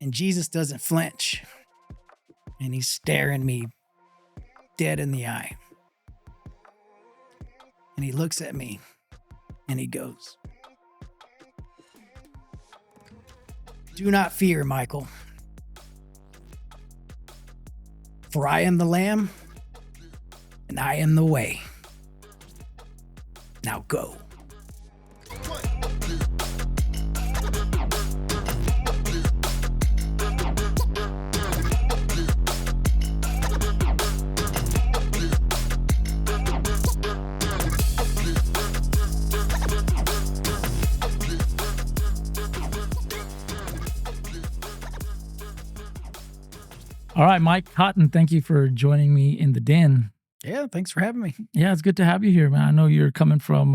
And Jesus doesn't flinch. And he's staring me dead in the eye. And he looks at me and he goes, "Do not fear, Michael. For I am the Lamb and I am the way. Now go." All right, Mike Cotten, thank you for joining me in the den. Yeah, thanks for having me. Yeah, it's good to have you here, man. I know you're coming from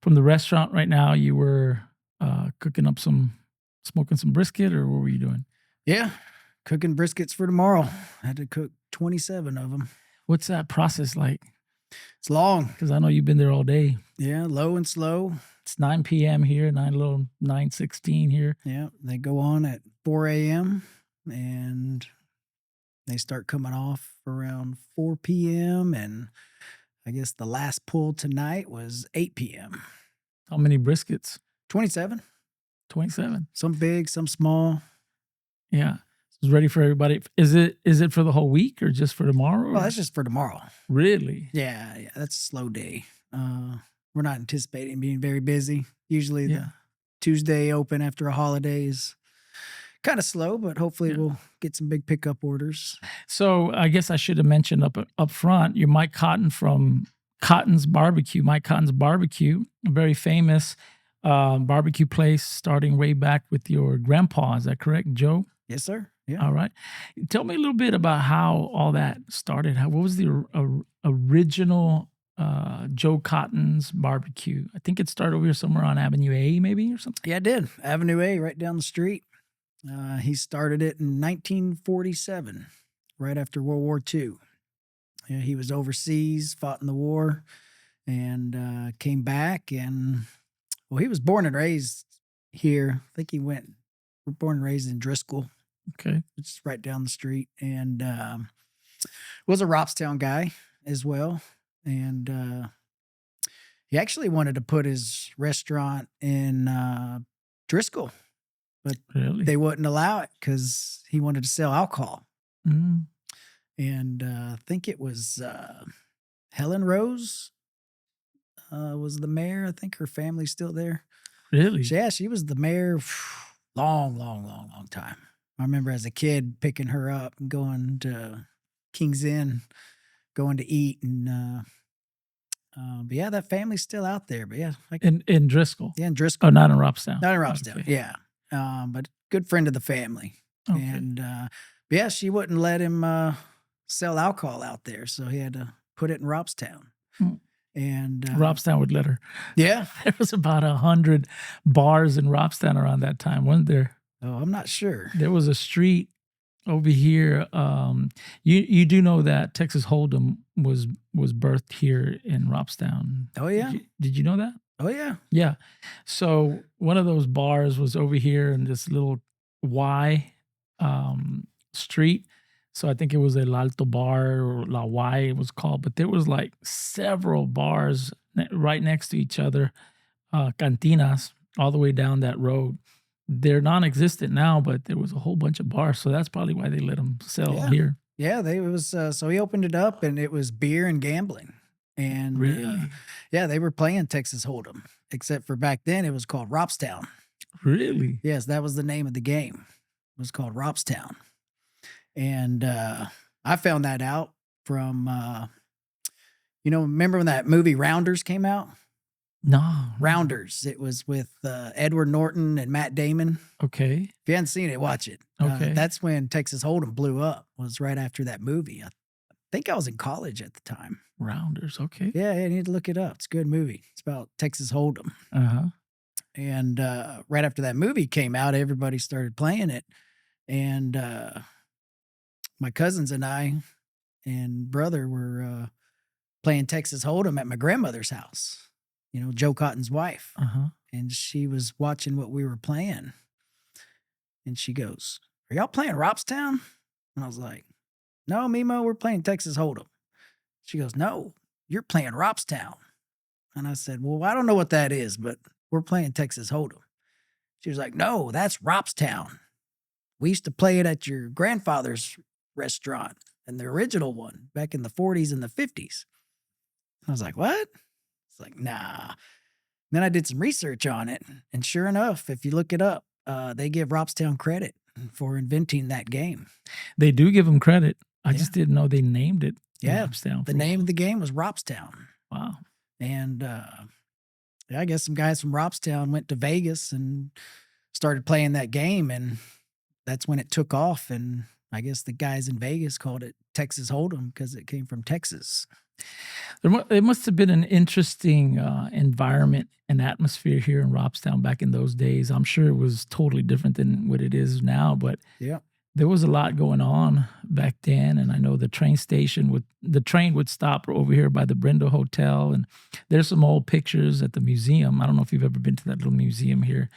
the restaurant right now. You were smoking some brisket, or what were you doing? Yeah, cooking briskets for tomorrow. I had to cook 27 of them. What's that process like? It's long. Because I know you've been there all day. Yeah, low and slow. It's 9 p.m. here, 9:16 here. Yeah, they go on at 4 a.m. and they start coming off around 4 p.m. And I guess the last pull tonight was 8 p.m. How many briskets? 27. 27. Some big, some small. Yeah. It's ready for everybody. Is it for the whole week or just for tomorrow? Well, that's just for tomorrow. Really? Yeah, that's a slow day. We're not anticipating being very busy. Usually the Tuesday open after a holiday is kind of slow, but hopefully we'll get some big pickup orders. So I guess I should have mentioned up front, you're Mike Cotten from Cotten's Barbecue. Mike Cotten's Barbecue, a very famous barbecue place starting way back with your grandpa. Is that correct, Joe? Yes, sir. Yeah. All right. Tell me a little bit about how all that started. What was the original Joe Cotten's Barbecue? I think it started over here somewhere on Avenue A, maybe, or something. Yeah, it did. Avenue A, right down the street. He started it in 1947, right after World War II. Yeah, he was overseas, fought in the war, and came back. And, well, he was born and raised here. I think he went born and raised in Driscoll. Okay. It's right down the street. And was a Robstown guy as well. And he actually wanted to put his restaurant in Driscoll. But really? They wouldn't allow it because he wanted to sell alcohol. Mm. And I think it was Helen Rose was the mayor. I think her family's still there. Really? Yeah, she was the mayor long time. I remember as a kid picking her up and going to King's Inn, going to eat. And but yeah, that family's still out there. But yeah. In Driscoll? Yeah, in Driscoll. Oh, not in Robstown? Not in Robstown, okay. yeah. But good friend of the family. Okay. And but yeah, she wouldn't let him sell alcohol out there, so he had to put it in Robstown. Hmm. And Robstown would let her. Yeah. There was about 100 bars in Robstown around that time, wasn't there? Oh, I'm not sure. There was a street over here. You do know that Texas Hold'em was birthed here in Robstown. Oh, yeah. Did you know that? Oh, yeah. Yeah. So one of those bars was over here in this little Y street. So I think it was El Alto Bar or La Y it was called. But there was like several bars right next to each other, cantinas, all the way down that road. They're non-existent now, but there was a whole bunch of bars. So that's probably why they let them sell here. Yeah, so he opened it up and it was beer and gambling. And really? Yeah, they were playing Texas Hold'em, except for back then it was called Robstown. Really? Yes, that was the name of the game. It was called Robstown. And I found that out from, remember when that movie Rounders came out? No. Rounders. It was with Edward Norton and Matt Damon. Okay. If you hadn't seen it, watch it. Okay. That's when Texas Hold'em blew up, was right after that movie. I think I was in college at the time. Rounders, okay. Yeah, you need to look it up. It's a good movie. It's about Texas Hold'em. Uh-huh. And right after that movie came out, everybody started playing it. And my cousins and I and brother were playing Texas Hold'em at my grandmother's house, Joe Cotten's wife. Uh-huh. And she was watching what we were playing. And she goes, are y'all playing Robstown? And I was like, no, Mimo, we're playing Texas Hold'em. She goes, no, you're playing Robstown. And I said, well, I don't know what that is, but we're playing Texas Hold'em. She was like, no, that's Robstown. We used to play it at your grandfather's restaurant and the original one back in the 40s and the 50s. I was like, what? It's like, nah. Then I did some research on it. And sure enough, if you look it up, they give Robstown credit for inventing that game. They do give them credit. I Yeah. just didn't know they named it Yeah. Robstown. The name of the game was Robstown. Wow. And yeah, I guess some guys from Robstown went to Vegas and started playing that game. And that's when it took off. And I guess the guys in Vegas called it Texas Hold'em because it came from Texas. It must have been an interesting environment and atmosphere here in Robstown back in those days. I'm sure it was totally different than what it is now, but Yeah. there was a lot going on back then. And I know the train would stop over here by the Brindle Hotel. And there's some old pictures at the museum. I don't know if you've ever been to that little museum here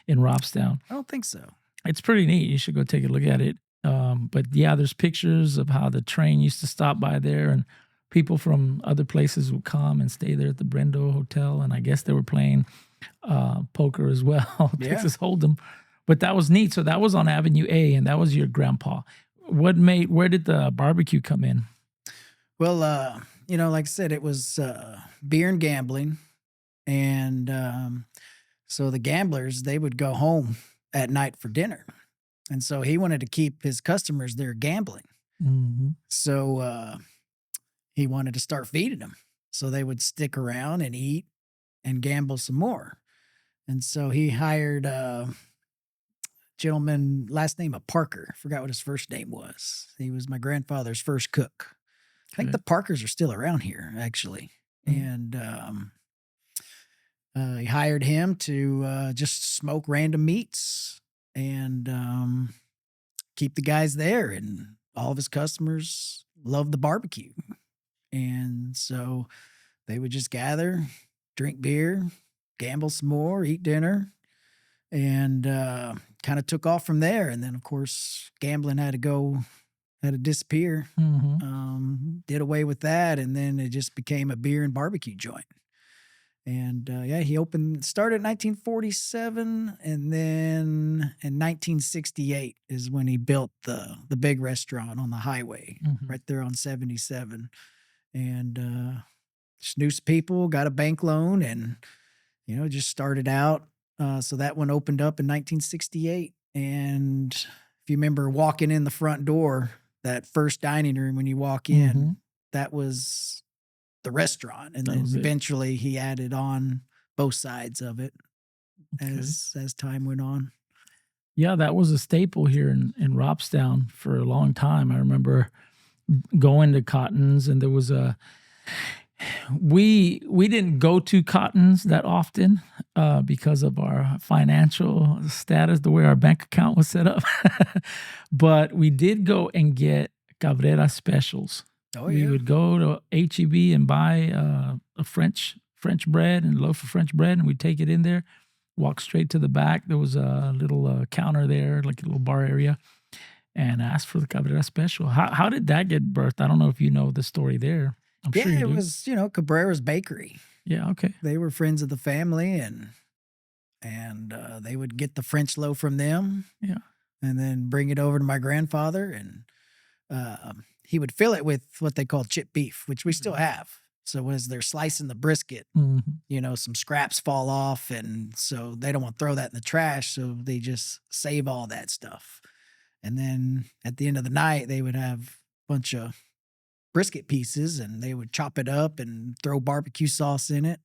in Robstown. I don't think so. It's pretty neat. You should go take a look at it. But yeah, there's pictures of how the train used to stop by there, and people from other places would come and stay there at the Brindle Hotel. And I guess they were playing poker as well, Yeah. Texas Hold'em. But that was neat. So that was on Avenue A, and that was your grandpa. Where did the barbecue come in? Well, like I said, it was beer and gambling. And so the gamblers, they would go home at night for dinner. And so he wanted to keep his customers there gambling. Mm-hmm. So he wanted to start feeding them. So they would stick around and eat and gamble some more. And so he hired a gentleman, last name of Parker. Forgot what his first name was. He was my grandfather's first cook. I think Okay. the Parkers are still around here, actually. And he hired him to just smoke random meats and keep the guys there. And all of his customers loved the barbecue. And so they would just gather, drink beer, gamble some more, eat dinner, and kind of took off from there. And then, of course, gambling had to disappear. Mm-hmm. Did away with that, and then it just became a beer and barbecue joint. And yeah, he started in 1947, and then in 1968 is when he built the big restaurant on the highway, Mm-hmm. right there on 77. And just knew some people, got a bank loan, and just started out. So that one opened up in 1968, and if you remember walking in the front door, that first dining room when you walk in, Mm-hmm. that was the restaurant. And That then was it. eventually he added on both sides of it Okay. as time went on. Yeah, that was a staple here in Robstown for a long time. I remember going to Cotten's, and there was we didn't go to Cotten's that often because of our financial status, the way our bank account was set up. But we did go and get Cabrera specials. Oh, We yeah. would go to HEB and buy a French bread and a loaf of French bread, and we'd take it in there, walk straight to the back. There was a little counter there, like a little bar area, and ask for the Cabrera special. How did that get birthed? I don't know if you know the story there. I'm sure Yeah, you it do. was, Cabrera's Bakery. Yeah, okay. They were friends of the family, and they would get the French loaf from them. Yeah. And then bring it over to my grandfather, and he would fill it with what they call chip beef, which we still have. So as they're slicing the brisket, Mm-hmm. some scraps fall off, and so they don't want to throw that in the trash, so they just save all that stuff. And then at the end of the night, they would have a bunch of brisket pieces, and they would chop it up and throw barbecue sauce in it.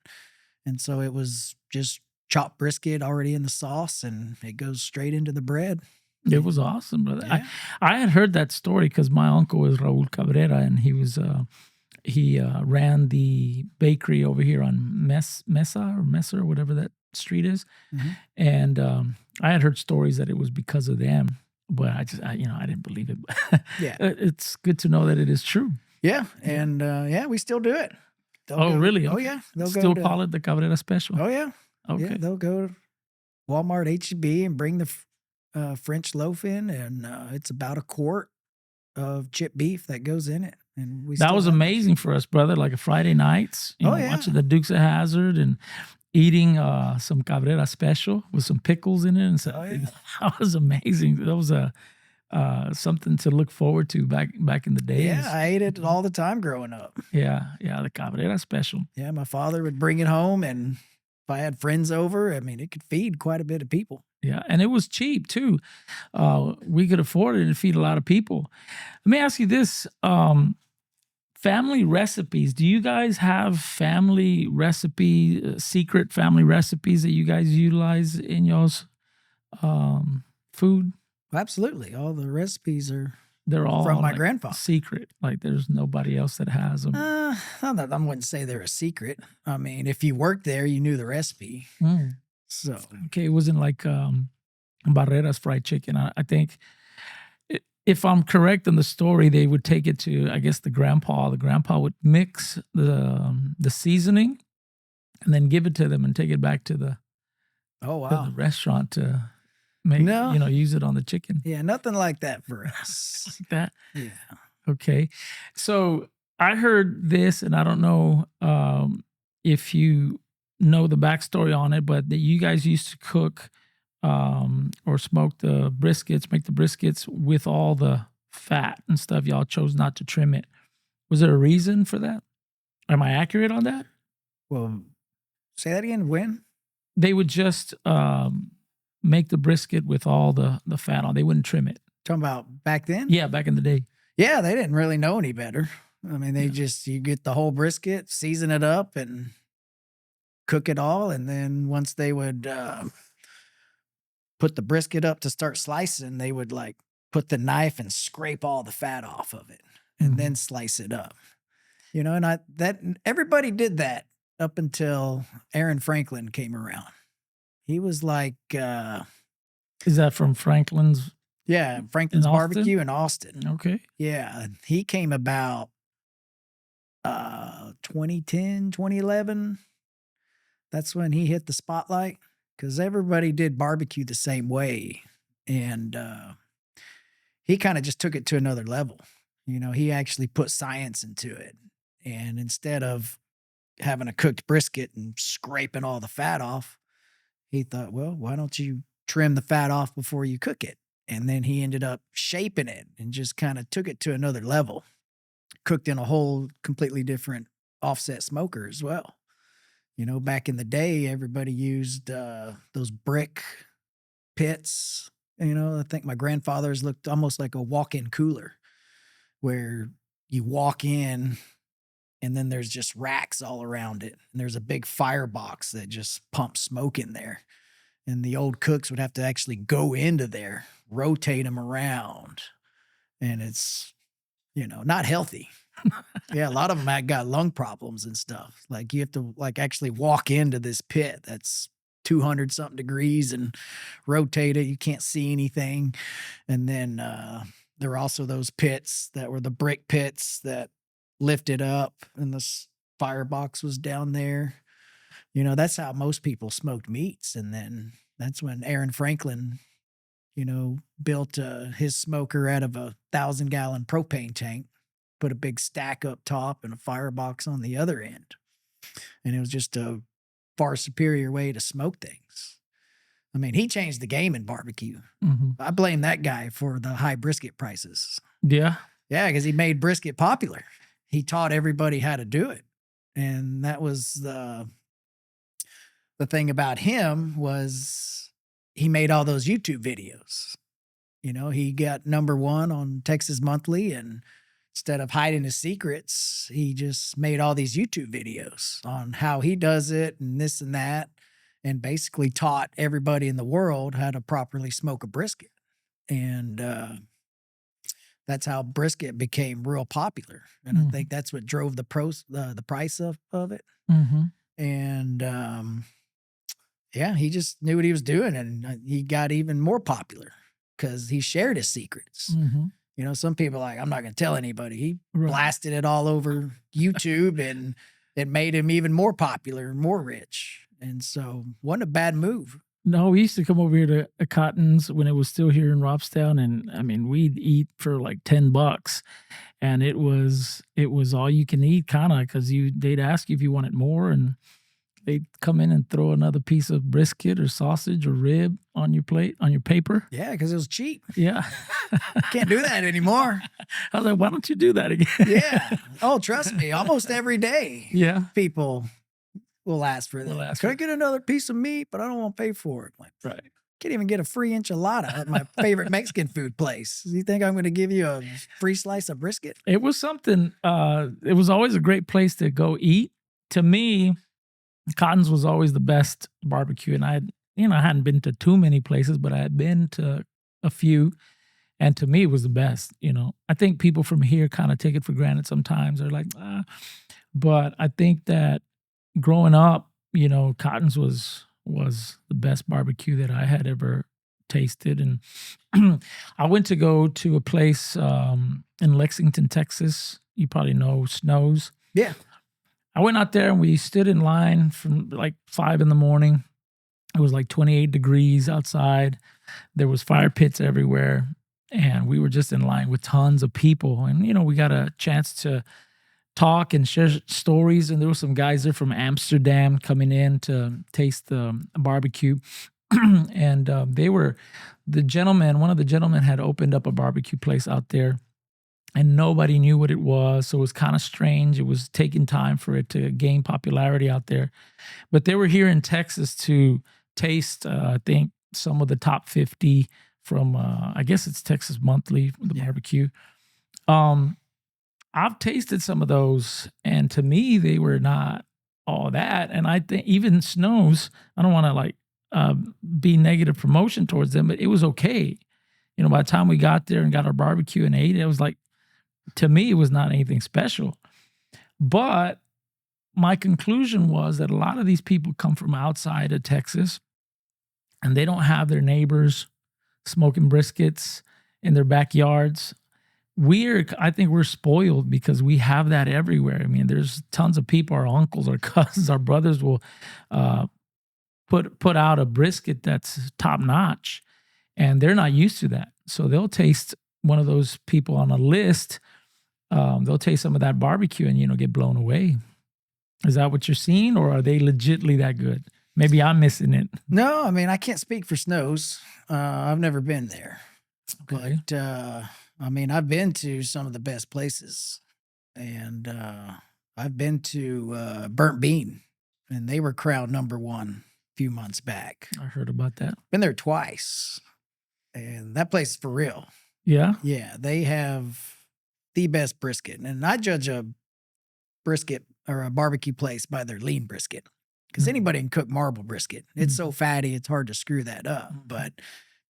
And so it was just chopped brisket already in the sauce, and it goes straight into the bread. It was awesome, brother. Yeah. I had heard that story because my uncle was Raul Cabrera, and he was he ran the bakery over here on Mesa or whatever that street is. Mhm. And I had heard stories that it was because of them, but I didn't believe it. Yeah. It's good to know that it is true. Yeah. And yeah, we still do it. They'll Oh, go- really? Oh, Okay. yeah. They'll Still go to, call it the Cabrera special. Oh, yeah. Okay. Yeah, they'll go to Walmart, HEB, and bring the French loaf in, and it's about a quart of chipped beef that goes in it. And we That still was have amazing for us, brother. Like a Friday nights, Oh, watching yeah. the Dukes of Hazzard and eating some Cabrera special with some pickles in it, and Oh, yeah. that was amazing. That was a something to look forward to back in the Yeah, days. I ate it all the time growing up. Yeah, the Cabrera special. Yeah, my father would bring it home, and if I had friends over, I mean, it could feed quite a bit of people. Yeah, and it was cheap too. We could afford it and feed a lot of people. Let me ask you this: family recipes. Do you guys have family secret family recipes that you guys utilize in y'all's food? Absolutely. All the recipes are They're all from my like grandfather. secret. Like there's nobody else that has them. I wouldn't say they're a secret. I mean, if you worked there, you knew the recipe. So, Okay, it wasn't like Barrera's fried chicken. I think, if I'm correct in the story, they would take it to, I guess, the grandpa. The grandpa would mix the seasoning and then give it to them and take it back to the oh, to wow. the restaurant to make No. use it on the chicken. Yeah, nothing like that for us. Like that. Yeah. Okay, so I heard this, and I don't know if you know the backstory on it, but that you guys used to cook or smoke the briskets, make the briskets with all the fat and stuff. Y'all chose not to trim it. Was there a reason for that? Am I accurate on that? Well, say that again. When? They would just make the brisket with all the fat on. They wouldn't trim it. Talking about back then? Yeah, back in the day. Yeah, they didn't really know any better. I mean, you get the whole brisket, season it up, and cook it all. And then once they would put the brisket up to start slicing, they would like put the knife and scrape all the fat off of it and then slice it up. And everybody did that up until Aaron Franklin came around. He was like, is that from Franklin's? Yeah, Franklin's Barbecue in Austin. Okay. Yeah, he came about 2010, 2011. That's when he hit the spotlight because everybody did barbecue the same way. And he kind of just took it to another level. He actually put science into it. And instead of having a cooked brisket and scraping all the fat off, he thought, well, why don't you trim the fat off before you cook it? And then he ended up shaping it and just kind of took it to another level. Cooked in a whole completely different offset smoker as well. Back in the day, everybody used those brick pits. I think my grandfather's looked almost like a walk-in cooler where you walk in and then there's just racks all around it. And there's a big firebox that just pumps smoke in there. And the old cooks would have to actually go into there, rotate them around. And it's, not healthy. Yeah, a lot of them had got lung problems and stuff. Like you have to actually walk into this pit that's 200 something degrees and rotate it. You can't see anything. And then there were also those pits that were the brick pits that lifted up and the firebox was down there. That's how most people smoked meats. And then that's when Aaron Franklin, built his smoker out of a 1,000-gallon propane tank, put a big stack up top and a firebox on the other end. And it was just a far superior way to smoke things. I mean, he changed the game in barbecue. I blame that guy for the high brisket prices. Yeah. Yeah, because he made brisket popular. He taught everybody how to do it. And that was the thing about him was he made all those YouTube videos. He got #1 on Texas Monthly, and instead of hiding his secrets, he just made all these YouTube videos on how he does it and this and that, and basically taught everybody in the world how to properly smoke a brisket. And that's how brisket became real popular. And I think that's what drove the price of it. And yeah, he just knew what he was doing, and he got even more popular because he shared his secrets. Some people are like, I'm not going to tell anybody. He blasted it all over YouTube, and it made him even more popular and more rich. And so, wasn't a bad move. No, we used to come over here to Cotton's when it was still here in Robstown, and I mean, we'd eat for like $10, and it was all you can eat, kind of, because they'd ask you if you wanted more, and they'd come in and throw another piece of brisket or sausage or rib on your plate on your paper. Yeah, because it was cheap. Yeah, Can't do that anymore. I was like, why don't you do that again? Yeah. Oh, trust me, almost every day Yeah, people will ask for that. Will ask Can for I get another piece of meat? But I don't want to pay for it. Like, right. can't even get a free enchilada at my favorite Mexican food place. You think I'm going to give you a free slice of brisket? It was something. It was always a great place to go eat. To me, Cotton's was always the best barbecue, and I hadn't been to too many places, but I had been to a few, and to me, it was the best. I think people from here kind of take it for granted sometimes. They're like, but I think that growing up, Cotton's was the best barbecue that I had ever tasted, and I went to go to a place in Lexington, Texas. You probably know Snow's. Yeah. I went out there and we stood in line from like 5 in the morning. It was like 28 degrees outside. There was fire pits everywhere. And we were just in line with tons of people. And, we got a chance to talk and share stories. And there were some guys there from Amsterdam coming in to taste the barbecue. And one of the gentlemen had opened up a barbecue place out there. And nobody knew what it was. So it was kind of strange. It was taking time for it to gain popularity out there. But they were here in Texas to taste, I think, some of the top 50 from, I guess it's Texas Monthly, the barbecue. I've tasted some of those, and to me, they were not all that. And I think even Snow's, I don't want to be negative promotion towards them, but it was okay. By the time we got there and got our barbecue and ate, it was like, to me, it was not anything special. But my conclusion was that a lot of these people come from outside of Texas, and they don't have their neighbors smoking briskets in their backyards. I think we're spoiled because we have that everywhere. I mean, there's tons of people, our uncles, our cousins, our brothers will put out a brisket that's top notch, and they're not used to that. So they'll taste one of those people on a list. They'll taste some of that barbecue and, get blown away. Is that what you're seeing, or are they legitly that good? Maybe I'm missing it. No, I mean, I can't speak for Snow's. I've never been there. Okay. But, I mean, I've been to some of the best places. And I've been to Burnt Bean, and they were crowned #1 a few months back. I heard about that. Been there twice. And that place is for real. Yeah? Yeah, they have the best brisket. And I judge a brisket or a barbecue place by their lean brisket, because anybody can cook marble brisket. It's so fatty, it's hard to screw that up. But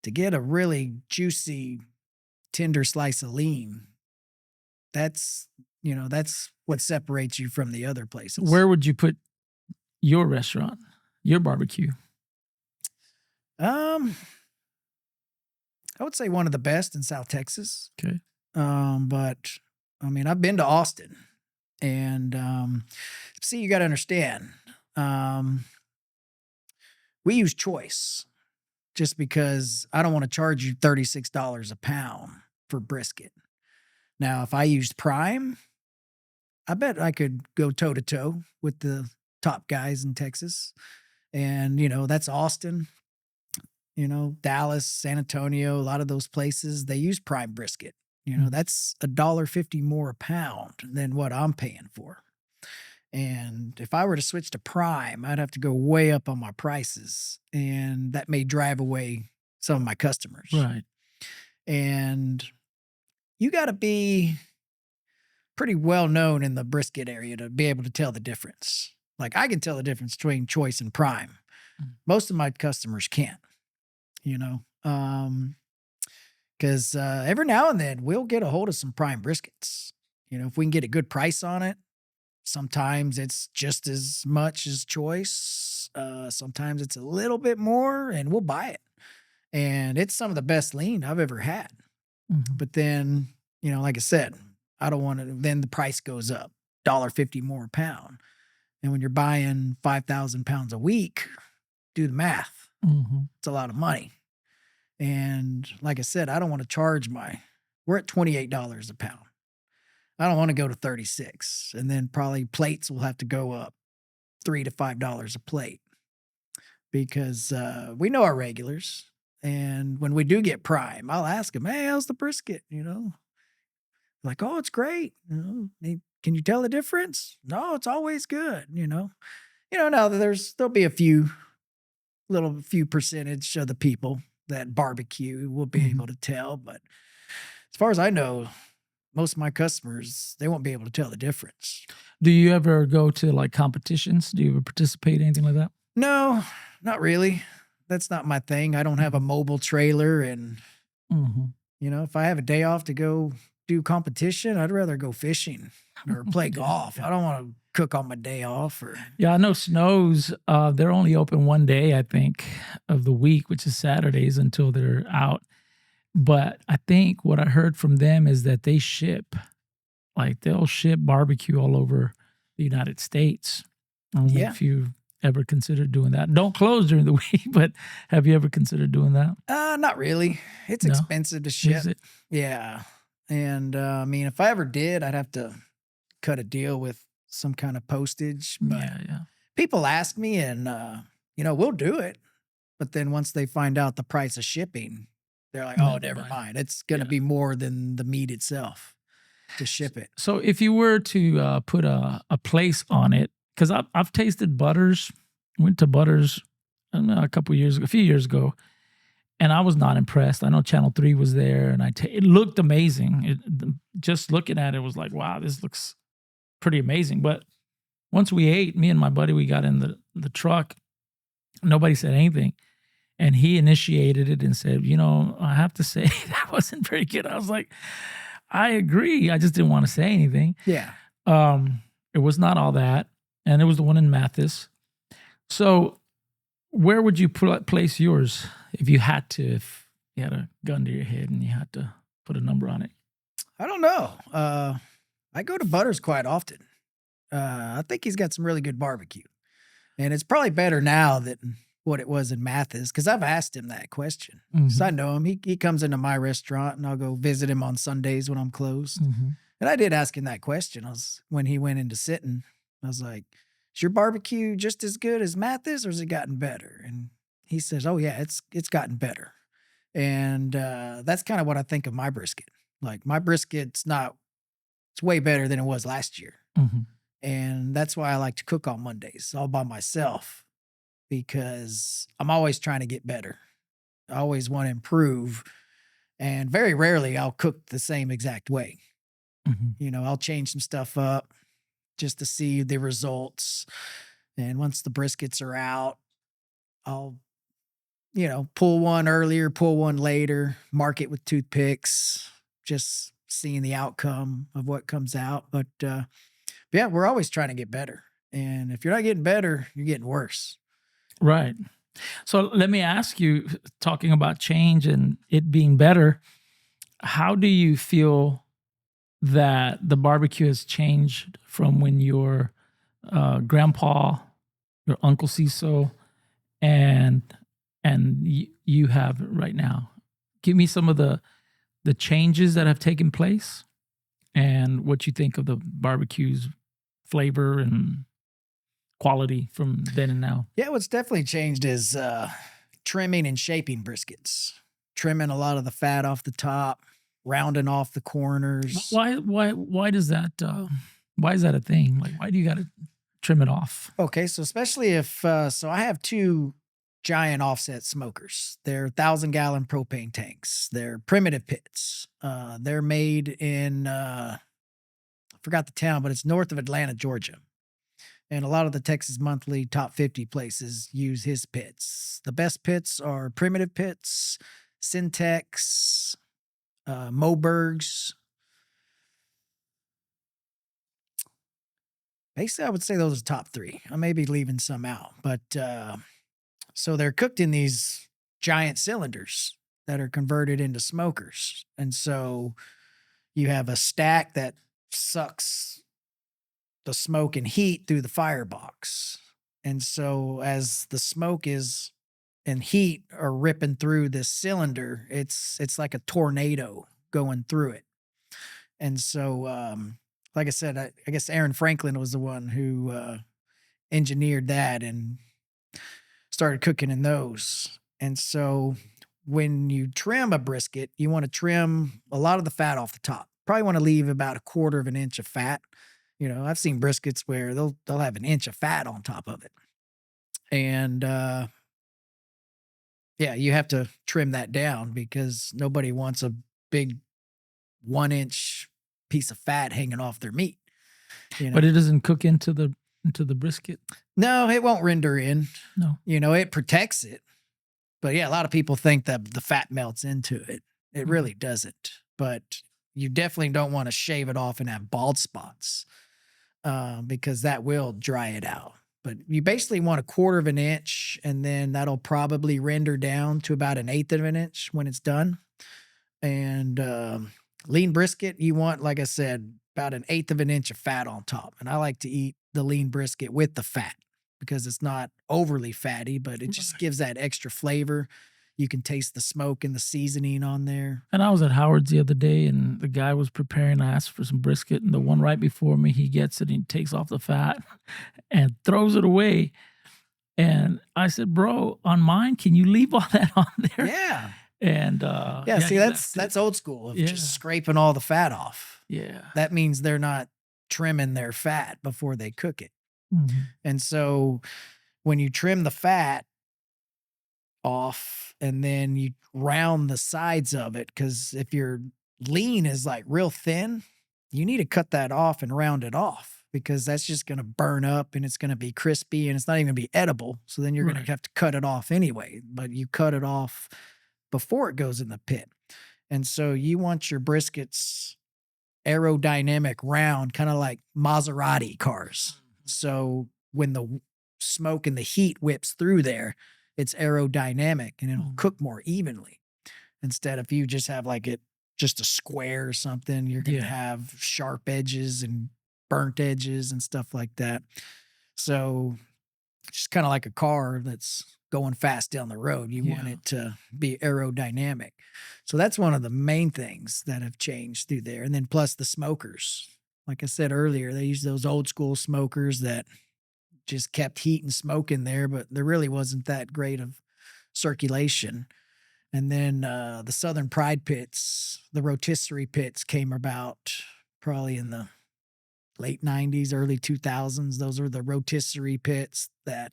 to get a really juicy, tender slice of lean, that's what separates you from the other places. Where would you put your restaurant, your barbecue? I would say one of the best in South Texas. Okay. But I mean, I've been to Austin, and see, you got to understand, we use choice, just because I don't want to charge you $36 a pound for brisket. Now, if I used prime, I bet I could go toe to toe with the top guys in Texas. And, that's Austin, Dallas, San Antonio, a lot of those places, they use prime brisket. That's $1.50 more a pound than what I'm paying for. And if I were to switch to prime, I'd have to go way up on my prices, and that may drive away some of my customers. Right. And you got to be pretty well known in the brisket area to be able to tell the difference. Like, I can tell the difference between choice and prime. Most of my customers can't, because every now and then we'll get a hold of some prime briskets. If we can get a good price on it. Sometimes it's just as much as choice. Sometimes it's a little bit more, and we'll buy it. And it's some of the best lean I've ever had. Mm-hmm. But then, like I said, I don't want to, then the price goes up, $1.50 more a pound. And when you're buying 5,000 pounds a week, do the math. Mhm. It's a lot of money. And like I said, I don't want to charge we're at $28 a pound. I don't want to go to 36. And then probably plates will have to go up $3 to $5 a plate because we know our regulars. And when we do get prime, I'll ask them, hey, how's the brisket? Like, oh, it's great. "Hey, can you tell the difference? No, it's always good. Now there'll be a few percentage of the people that barbecue will be Mhm. able to tell. But as far as I know, most of my customers, they won't be able to tell the difference. Do you ever go to, like, competitions? Do you ever participate, anything like that? No, not really. That's not my thing. I don't have a Mhm. mobile trailer. And, Mhm. if I have a day off to go do competition, I'd rather go fishing or play Yeah, golf. yeah. I don't want to cook on my day off or, Yeah, I know Snows, they're only open one day, I think, of the week, which is Saturdays until they're out. But I think what I heard from them is that they ship, like, they'll ship barbecue all over the United States. I don't know yeah. if you've ever considered doing that. Don't close during the week, but have you ever considered doing that? Not really. It's No? expensive to Is ship. it? Yeah. And I mean, if I ever did, I'd have to cut a deal with some kind of postage. But Yeah, yeah. people ask me, and we'll do it. But then once they find out the price of shipping, they're like, "Oh, Never never mind. mind. It's gonna Yeah. be more than the meat itself to ship it." So if you were to put a place on it, because I've tasted Butters, went to Butters a couple years ago, a few years ago, and I was not impressed. I know Channel 3 was there, and it looked amazing. Just looking at it was like, wow, this looks pretty amazing. But once we ate, me and my buddy, we got in the truck. Nobody said anything, and he initiated it and said, I have to say that wasn't very good. I was like, I agree. I just didn't want to say anything. Yeah. It was not all that, and it was the one in Mathis. So, where would you place yours if you had to? If you had a gun to your head and you had to put a number on it? I don't know. I go to Butters quite often. I think he's got some really good barbecue. And it's probably better now than what it was in Mathis because I've asked him that question. So I Mhm, know him. He comes into my restaurant and I'll go visit him on Sundays when I'm closed. mhm. And I did ask him that question. When he went into sitting, I was like, "Is your barbecue just as good as Mathis or has it gotten better?" And he says, "Oh yeah, it's gotten better." And that's kind of what I think of my brisket. Like my brisket's not it's way better than it was last year. Mhm. And that's why I like to cook on Mondays all by myself because I'm always trying to get better. I always want to improve. And very rarely I'll cook the same exact way. Mhm. I'll change some stuff up just to see the results. And once the briskets are out, I'll, pull one earlier, pull one later, mark it with toothpicks, just seeing the outcome of what comes out. But yeah, we're always trying to get better. And if you're not getting better, you're getting worse. Right. So let me ask you, talking about change and it being better, how do you feel that the barbecue has changed from when your grandpa, your uncle Ciso, and you have right now? Give me some of the changes that have taken place and what you think of the barbecue's flavor and quality from then and now. Yeah, what's definitely changed is trimming and shaping briskets, trimming a lot of the fat off the top, rounding off the corners. Why does that? Why is that a thing? Like, why do you got to trim it off? Okay, so especially if so, I have two giant offset smokers. They're 1,000-gallon propane tanks. They're primitive pits. They're made in I forgot the town, but it's north of Atlanta, Georgia. And a lot of the Texas Monthly top 50 places use his pits. The best pits are primitive pits, Syntex, Moberg's. Basically, I would say those are top three. I may be leaving some out, but so they're cooked in these giant cylinders that are converted into smokers. And so you have a stack that sucks the smoke and heat through the firebox. And so as the smoke is and heat are ripping through this cylinder. It's like a tornado going through it. And so, like I said, I guess Aaron Franklin was the one who engineered that and started cooking in those. And so, when you trim a brisket, you want to trim a lot of the fat off the top. Probably want to leave about a quarter of an inch of fat. I've seen briskets where they'll have an inch of fat on top of it. And yeah, you have to trim that down because nobody wants a big 1 inch piece of fat hanging off their meat. But it doesn't cook into the brisket. No, it won't render in. No. It protects it. But yeah, a lot of people think that the fat melts into it. It really doesn't. But you definitely don't want to shave it off and have bald spots because that will dry it out. But you basically want a quarter of an inch, and then that'll probably render down to about an eighth of an inch when it's done. And lean brisket, you want, like I said, about an eighth of an inch of fat on top. And I like to eat the lean brisket with the fat because it's not overly fatty, but it just gives that extra flavor. You can taste the smoke and the seasoning on there. And I was at Howard's the other day, and the guy was preparing. I asked for some brisket, and the one right before me, he gets it and he takes off the fat and throws it away. And I said, "Bro, on mine, can you leave all that on there?" Yeah. And yeah, see, that's old school of just scraping all the fat off. Yeah. That means they're not trimming their fat before they cook it. Mm-hmm. And so when you trim the fat off and then you round the sides of it, because if your lean is like real thin, you need to cut that off and round it off because that's just going to burn up and it's going to be crispy and it's not even going to be edible. So then you're going to have to cut it off anyway, but you cut it off before it goes in the pit. And so you want your briskets aerodynamic round, kind of like Maserati cars. So when the smoke and the heat whips through there, it's aerodynamic and it'll cook more evenly. Instead, if you just have like it just a square or something, you're going to have sharp edges and burnt edges and stuff like that. So just kind of like a car that's going fast down the road. You want it to be aerodynamic. So that's one of the main things that have changed through there. And then plus the smokers. Like I said earlier, they used those old school smokers that just kept heat and smoke in there, but there really wasn't that great of circulation. And then the Southern Pride pits, the rotisserie pits came about probably in the late 90s, early 2000s. Those were the rotisserie pits that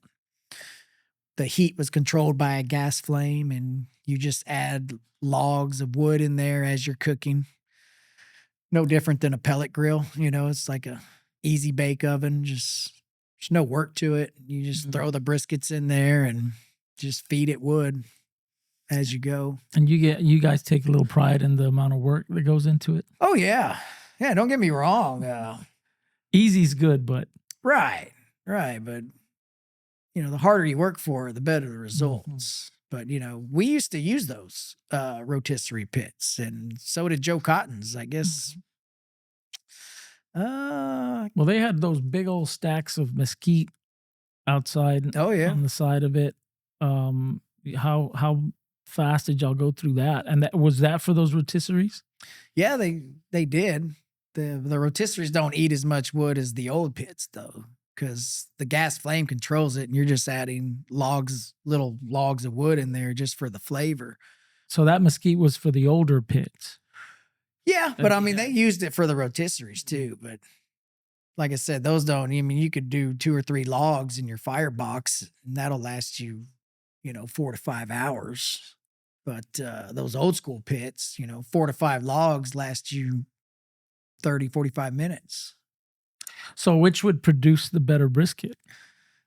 the heat was controlled by a gas flame and you just add logs of wood in there as you're cooking. No different than a pellet grill. It's like a easy bake oven. There's no work to it. You just throw the briskets in there and just feed it wood as you go. And you guys take a little pride in the amount of work that goes into it. Oh yeah. Yeah. Don't get me wrong. Easy's good, but right. But the harder you work for, the better the results. But we used to use those rotisserie pits, and so did Joe Cotton's, I guess. Well, they had those big old stacks of mesquite outside. Oh yeah, on the side of it. How fast did y'all go through that? And was that for those rotisseries? Yeah, they did. The rotisseries don't eat as much wood as the old pits, though, because the gas flame controls it, and you're just adding little logs of wood in there just for the flavor. So that mesquite was for the older pits. Yeah, but I mean, they used it for the rotisseries too. But like I said, those don't. I mean, you could do 2 or 3 logs in your firebox, and that'll last you, 4 to 5 hours. But those old school pits, 4 to 5 logs last you 30, 45 minutes. So which would produce the better brisket?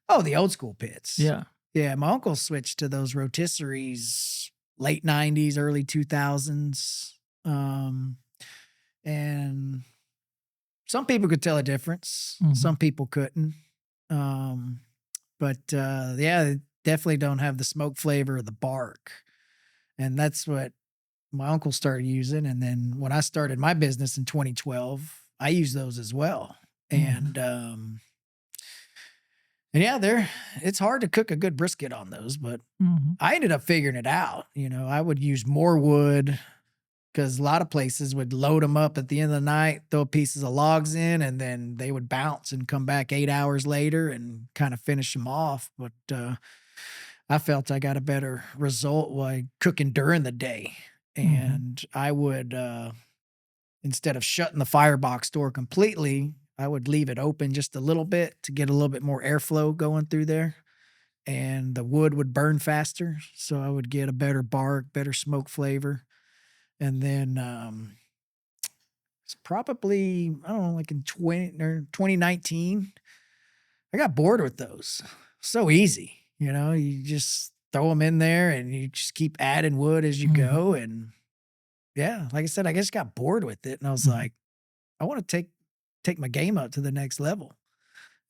Oh, the old school pits. Yeah. Yeah, my uncle switched to those rotisseries late 90s, early 2000s. And some people could tell a difference. Some people couldn't. But they definitely don't have the smoke flavor of the bark. And that's what my uncle started using. And then when I started my business in 2012, I used those as well. And And yeah, it's hard to cook a good brisket on those, but Mhm. I ended up figuring it out. I would use more wood because a lot of places would load them up at the end of the night, throw pieces of logs in, and then they would bounce and come back 8 hours later and kind of finish them off. But I felt I got a better result by cooking during the day. Mhm. And I would, instead of shutting the firebox door completely, I would leave it open just a little bit to get a little bit more airflow going through there. And the wood would burn faster. So I would get a better bark, better smoke flavor. And then it's probably, I don't know, like in 2019, I got bored with those. So easy. You just throw them in there and you just keep adding wood as you Mhm. go. And yeah, like I said, I just got bored with it. And I was Mhm. like, I want to take my game up to the next level.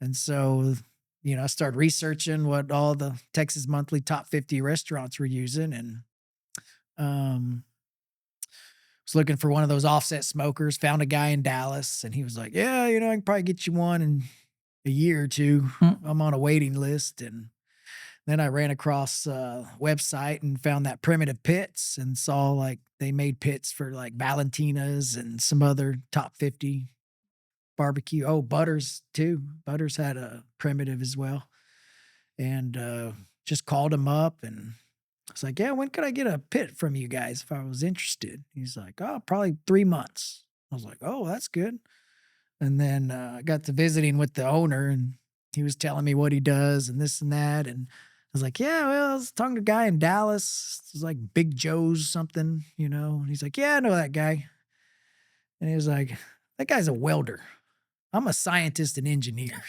And so, I started researching what all the Texas Monthly top 50 restaurants were using and um was looking for one of those offset smokers, found a guy in Dallas and he was like, "Yeah, I can probably get you one in a year or two. Mm. I'm on a waiting list." And then I ran across a website and found that Primitive Pits and saw like they made pits for like Valentina's and some other top 50 barbecue. Oh, Butters too. Butters had a Primitive as well. And just called him up and I was like, "Yeah, when could I get a pit from you guys if I was interested?" He's like, "Oh, probably 3 months." I was like, "Oh, that's good." And then I got to visiting with the owner and he was telling me what he does and this and that. And I was like, "Yeah, well, I was talking to a guy in Dallas. It's like Big Joe's something, And he's like, "Yeah, I know that guy." And he was like, "That guy's a welder. I'm a scientist and engineer."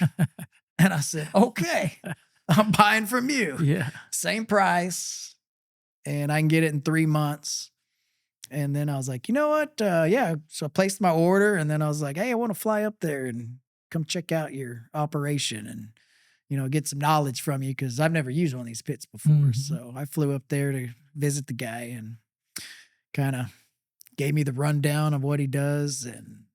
And I said, "Okay, I'm buying from you. Yeah. Same price, and I can get it in 3 months." And then I was like, "You know what? Yeah." So I placed my order, and then I was like, "Hey, I want to fly up there and come check out your operation and get some knowledge from you because I've never used one of these pits before." Mhm. So I flew up there to visit the guy and kind of gave me the rundown of what he does. And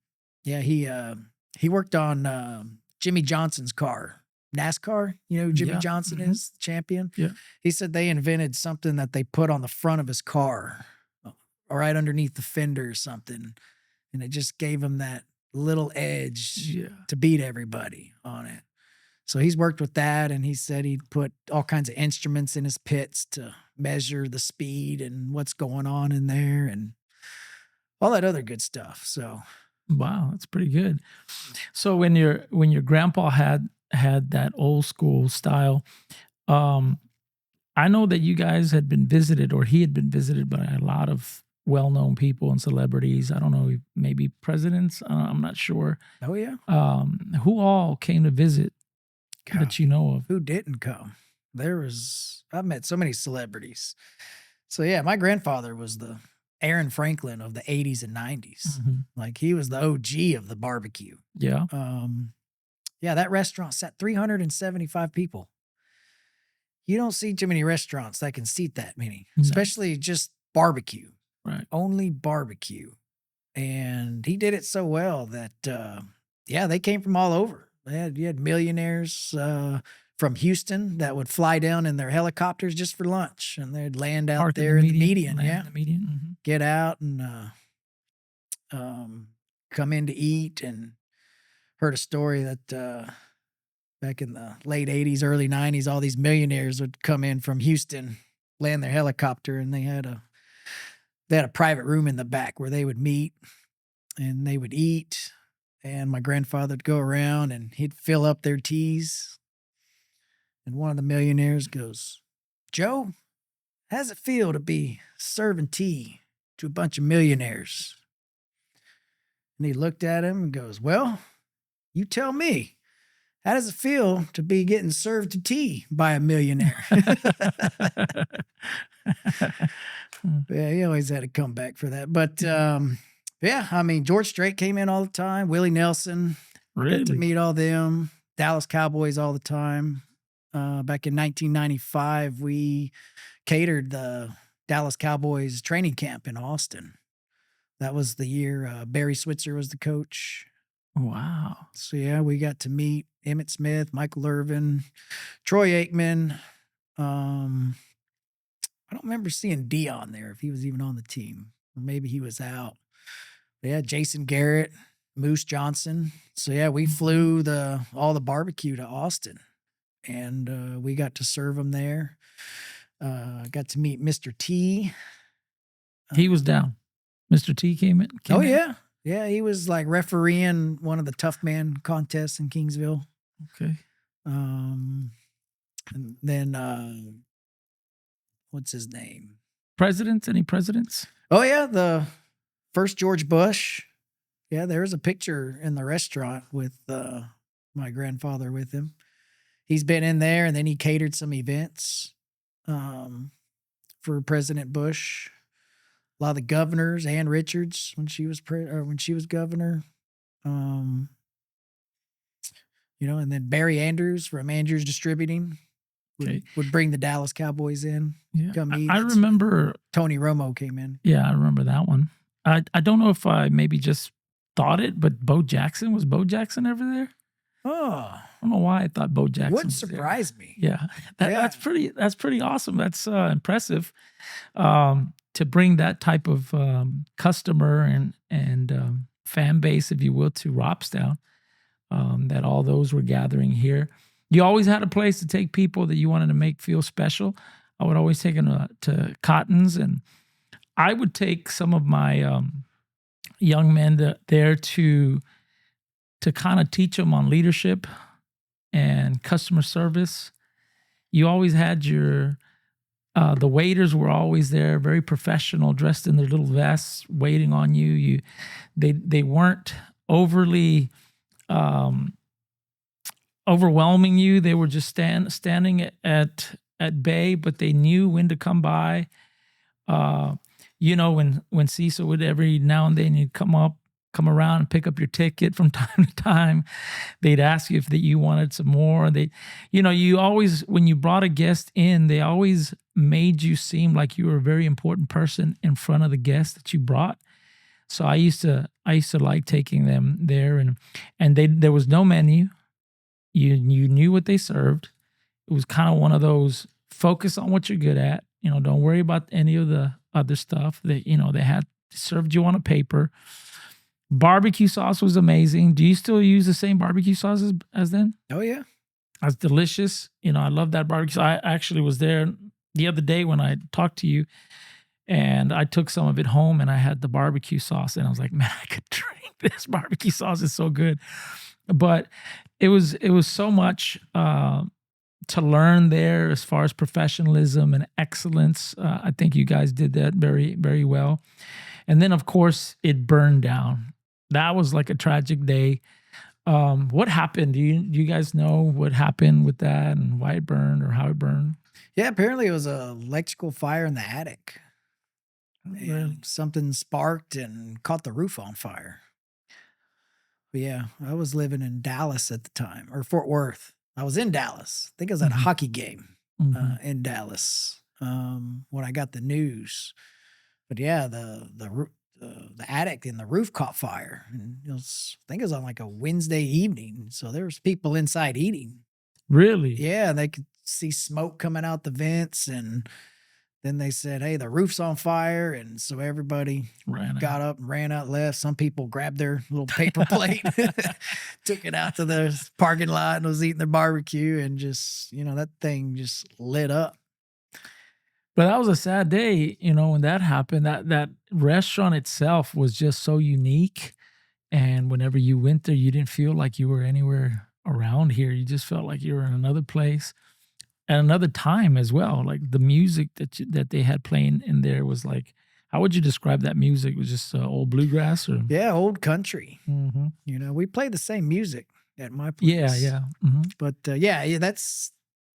yeah, he worked on Jimmy Johnson's car, NASCAR. You know who Jimmy Yeah. Johnson Mhm. is, the champion. Yeah. He said they invented something that they put on the front of his car, right underneath the fender or something, and it just gave him that little edge Yeah. to beat everybody on it. So he's worked with that, and he said he'd put all kinds of instruments in his pits to measure the speed and what's going on in there, and all that other good stuff. So Wow, that's pretty good. So when your grandpa had that old school style, um, I know that you guys had been visited or he had been visited by a lot of well-known people and celebrities. I don't know, maybe presidents, I'm not sure. oh yeah. Who all came to visit God, that you know of? who didn't come? I've met so many celebrities. So yeah, my grandfather was the Aaron Franklin of the 80s and 90s. Mhm. Like he was the OG of the barbecue. Yeah. Um, yeah, that restaurant sat 375 people. You don't see too many restaurants that can seat that many, No. especially just barbecue, Right. only barbecue. And he did it so well that, yeah, they came from all over. You had millionaires from Houston that would fly down in their helicopters just for lunch, and they'd land out Park in the there in the median, median. land Yeah, in the median. Mhm. get out and um, come in to eat. And heard a story that back in the late 80s, early 90s, all these millionaires would come in from Houston, land their helicopter, and they had a private room in the back where they would meet and they would eat. And my grandfather'd go around and he'd fill up their teas. And one of the millionaires goes, "Joe, how's it feel to be serving tea to a bunch of millionaires?" And he looked at him and goes, "Well, you tell me. How does it feel to be getting served to tea by a millionaire?" Yeah, he always had a comeback for that. But yeah, I mean, George Strait came in all the time. Willie Nelson, got to Really? meet all them. Dallas Cowboys all the time. Back in 1995, we catered the Dallas Cowboys training camp in Austin. That was the year Barry Switzer was the coach. Wow. So yeah, we got to meet Emmett Smith, Michael Irvin, Troy Aikman. I don't remember seeing Dion there if he was even on the team, or maybe he was out. But yeah, Jason Garrett, Moose Johnson. So yeah, we flew all the barbecue to Austin, and we got to serve them there. Got to meet Mr. T. He was down. Mr. T came in. Oh yeah, yeah. He was like refereeing one of the Tough Man contests in Kingsville. Okay. And then what's his name? Presidents? Any presidents? Oh yeah, the first George Bush. Yeah, there's a picture in the restaurant with my grandfather with him. He's been in there, and then he catered some events for President Bush. A lot of the governors, Ann Richards, when she was governor. And then Barry Andrews from Andrews Distributing would bring the Dallas Cowboys in. Yeah. Come eat. I remember Tony Romo came in. Yeah, I remember that one. I don't know if I maybe just thought it, but Bo Jackson, was Bo Jackson ever there? Oh, I don't know why I thought Bo Jackson wouldn't was there. surprise me. Yeah. That's pretty awesome. That's impressive. To bring that type of customer and fan base, if you will, to Robstown, that all those were gathering here. You always had a place to take people that you wanted to make feel special. I would always take them to Cotten's, and I would take some of my young men there to kind of teach them on leadership and customer service. You always had the waiters were always there, very professional, dressed in their little vests, waiting on you. They weren't overly overwhelming you. They were just standing at bay, but they knew when to come by. When Cecil would every now and then he'd come around and pick up your ticket from time to time. They'd ask you if you wanted some more. You always, when you brought a guest in, they always made you seem like you were a very important person in front of the guest that you brought. So I used to like taking them there, and there was no menu. You knew what they served. It was kind of one of those, focus on what you're good at. Don't worry about any of the other stuff that, they had served you on a paper. Barbecue sauce was amazing. Do you still use the same barbecue sauce as then? Oh yeah. That's delicious. I love that barbecue. I actually was there the other day when I talked to you, and I took some of it home and I had the barbecue sauce, and I was like, man, I could drink this. Barbecue sauce is so good. But it was so much to learn there as far as professionalism and excellence. I think you guys did that very, very well. And then, of course, it burned down. That was like a tragic day. What happened? Do you guys know what happened with that and why it burned or how it burned? Yeah, apparently it was an electrical fire in the attic. And something sparked and caught the roof on fire. But yeah, I was living in Dallas at the time, or Fort Worth. I was in Dallas. I think I was at a hockey game in Dallas when I got the news. But yeah, the attic and the roof caught fire. And I think it was on like a Wednesday evening. So there was people inside eating. Really? Yeah, they could see smoke coming out the vents, and then they said, hey, the roof's on fire. And so everybody got up and ran out, left. Some people grabbed their little paper plate, took it out to the parking lot and was eating their barbecue, and just, that thing just lit up. But that was a sad day, when that happened. That restaurant itself was just so unique. And whenever you went there, you didn't feel like you were anywhere around here. You just felt like you were in another place at another time as well. Like the music that they had playing in there was like, how would you describe that music? It was just old bluegrass? Or? Yeah, old country. Mm-hmm. We play the same music at my place. Yeah. Mm-hmm. But that's,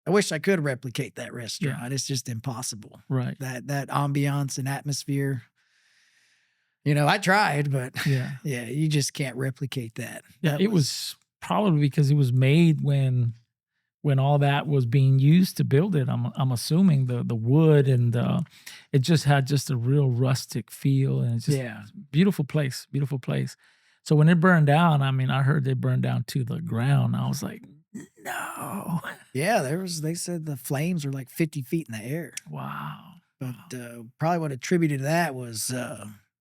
I wish I could replicate that restaurant. Yeah. It's just impossible. Right. That ambiance and atmosphere. I tried, but yeah, you just can't replicate that. Yeah, it was probably because it was made when all that was being used to build it. I'm assuming the wood and it just had just a real rustic feel, and it's just beautiful place. So when it burned down, I mean, I heard they burned down to the ground. I was like, no. Yeah, they said the flames were like 50 feet in the air. Wow. But probably what attributed to that was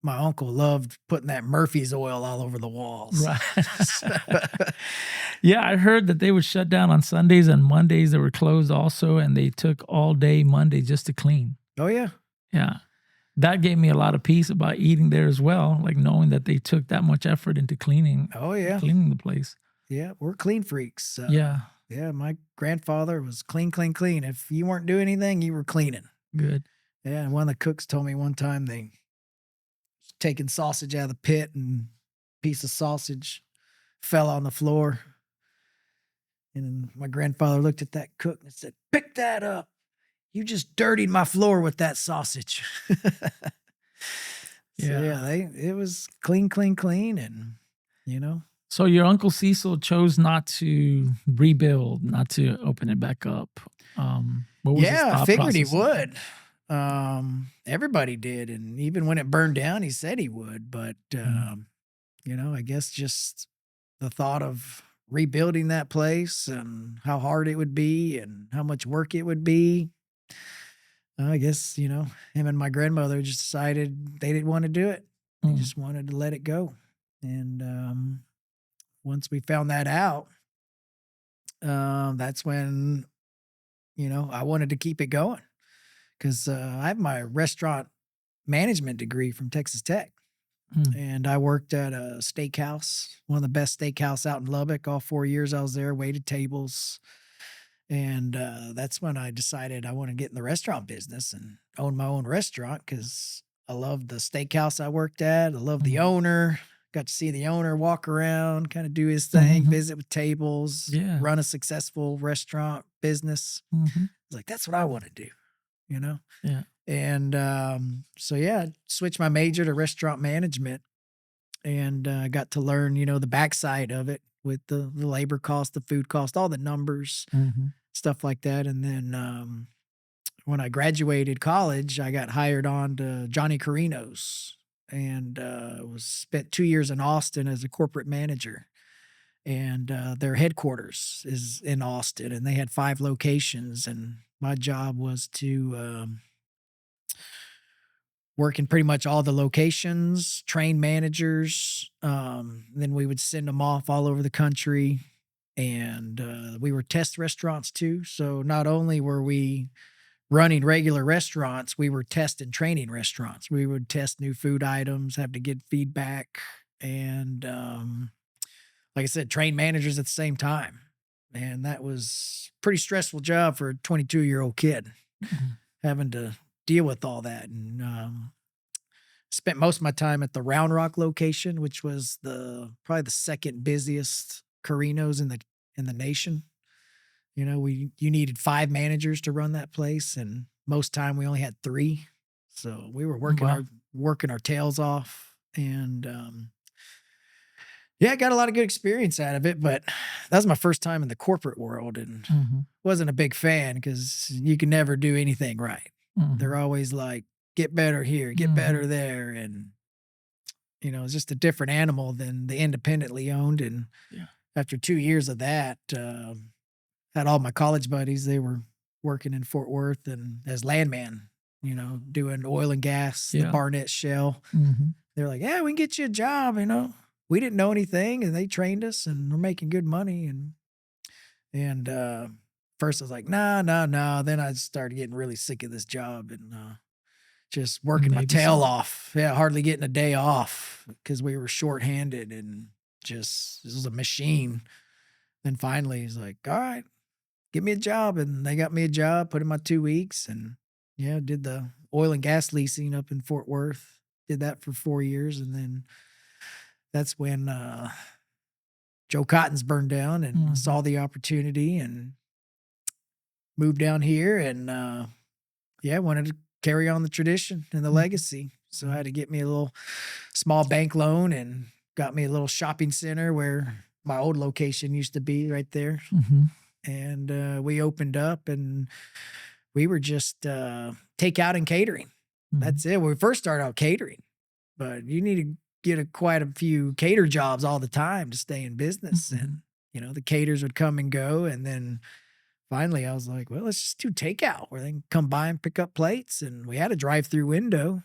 my uncle loved putting that Murphy's oil all over the walls. Right. Yeah, I heard that they would shut down on Sundays and Mondays they were closed also, and they took all day Monday just to clean. Oh, yeah. Yeah. That gave me a lot of peace about eating there as well, like knowing that they took that much effort into cleaning Oh, yeah. the place. Yeah, we're clean freaks. Yeah. Yeah, my grandfather was clean, clean, clean. If you weren't doing anything, you were cleaning. Good. Yeah, and one of the cooks told me one time they was taking sausage out of the pit and a piece of sausage fell on the floor. And my grandfather looked at that cook and said, "Pick that up. You just dirtied my floor with that sausage." Yeah. It was clean, clean, clean. And, you know. So your Uncle Cecil chose not to rebuild, not to open it back up. What was his Yeah, I thought figured he process? would. Everybody did. And even when it burned down, he said he would. But, you know, I guess just the thought of rebuilding that place and how hard it would be and how much work it would be. I guess, you know, him and my grandmother just decided they didn't want to do it. They Mm. just wanted to let it go. And once we found that out, that's when, you know, I wanted to keep it going because I have my restaurant management degree from Texas Tech. Mm. And I worked at a steakhouse, one of the best steakhouse out in Lubbock. All 4 years I was there, waited tables. And that's when I decided I want to get in the restaurant business and own my own restaurant because I loved the steakhouse I worked at. I loved the Mhm. owner. Got to see the owner walk around, kind of do his thing, Mhm. visit with tables, Yeah. run a successful restaurant business. Mhm. I was like, that's what I want to do, you know? Yeah. And so, yeah, I switched my major to restaurant management and got to learn, you know, the backside of it with the labor cost, the food cost, all the numbers, Mhm. stuff like that. And then when I graduated college, I got hired on to Johnny Carino's and was spent 2 years in Austin as a corporate manager. And their headquarters is in Austin, and they had 5 locations. And my job was to work in pretty much all the locations, train managers. Then we would send them off all over the country. And we were test restaurants too. So not only were we running regular restaurants, we were test and training restaurants. We would test new food items, have to get feedback, and like I said, train managers at the same time. And that was a pretty stressful job for a 22-year-old kid Mhm. having to deal with all that. And spent most of my time at the Round Rock location, which was probably the second busiest Carinos in the nation. You know, you needed 5 managers to run that place, and most time we only had 3. So we were Wow. working our tails off, and yeah, I got a lot of good experience out of it. But that was my first time in the corporate world, and Mhm. wasn't a big fan because you can never do anything right. They're Mhm. always like, get better here, get better Mhm. there, and you know, it's just a different animal than the independently owned. And Yeah. after 2 years of that, had all my college buddies, they were working in Fort Worth and as landman, you know, doing oil and gas, the Yeah. Barnett Shell. Mhm. They're like, "Yeah, we can get you a job," you know. We didn't know anything and they trained us and we're making good money. And first I was like, "Nah, nah, nah." Then I started getting really sick of this job and just working my Maybe tail so. off. Yeah, hardly getting a day off because we were shorthanded and just this was a machine. Then finally he's like, "All right, get me a job." And they got me a job, put in my 2 weeks and yeah, did the oil and gas leasing up in Fort Worth. Did that for 4 years. And then that's when Joe Cotton's burned down and I Mhm. saw the opportunity and moved down here and yeah, wanted to carry on the tradition and the Mhm. legacy. So I Mhm. had to get me a little small bank loan and got me a little shopping center where my old location used to be right there. Mhm. And we opened up and we were just takeout and catering. Mhm. That's it. When we first started out catering, but you need to get quite a few cater jobs all the time to stay in business. And, the caters would come and go. And then finally I was like, well, let's just do takeout where they can come by and pick up plates. And we had a drive-through window.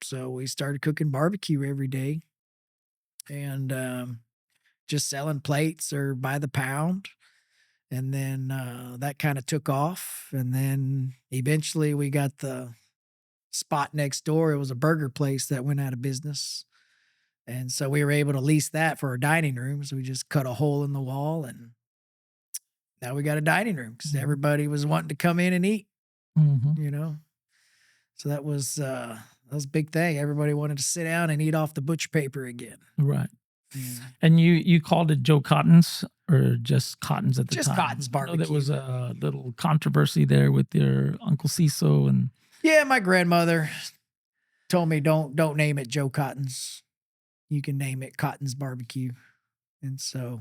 So we started cooking barbecue every day and just selling plates or by the pound. And then that kind of took off. And then eventually we got the spot next door. It was a burger place that went out of business. And so we were able to lease that for our dining room. So we just cut a hole in the wall and now we got a dining room because everybody was wanting to come in and eat, So that was a big thing. Everybody wanted to sit down and eat off the butcher paper again. Right. Yeah. And you called it Joe Cotten's or just Cotten's at the time? Just Cotten's Barbecue. There was a little controversy there with your Uncle Cecil and... Yeah, my grandmother told me don't name it Joe Cotten's. You can name it Cotten's Barbecue. And so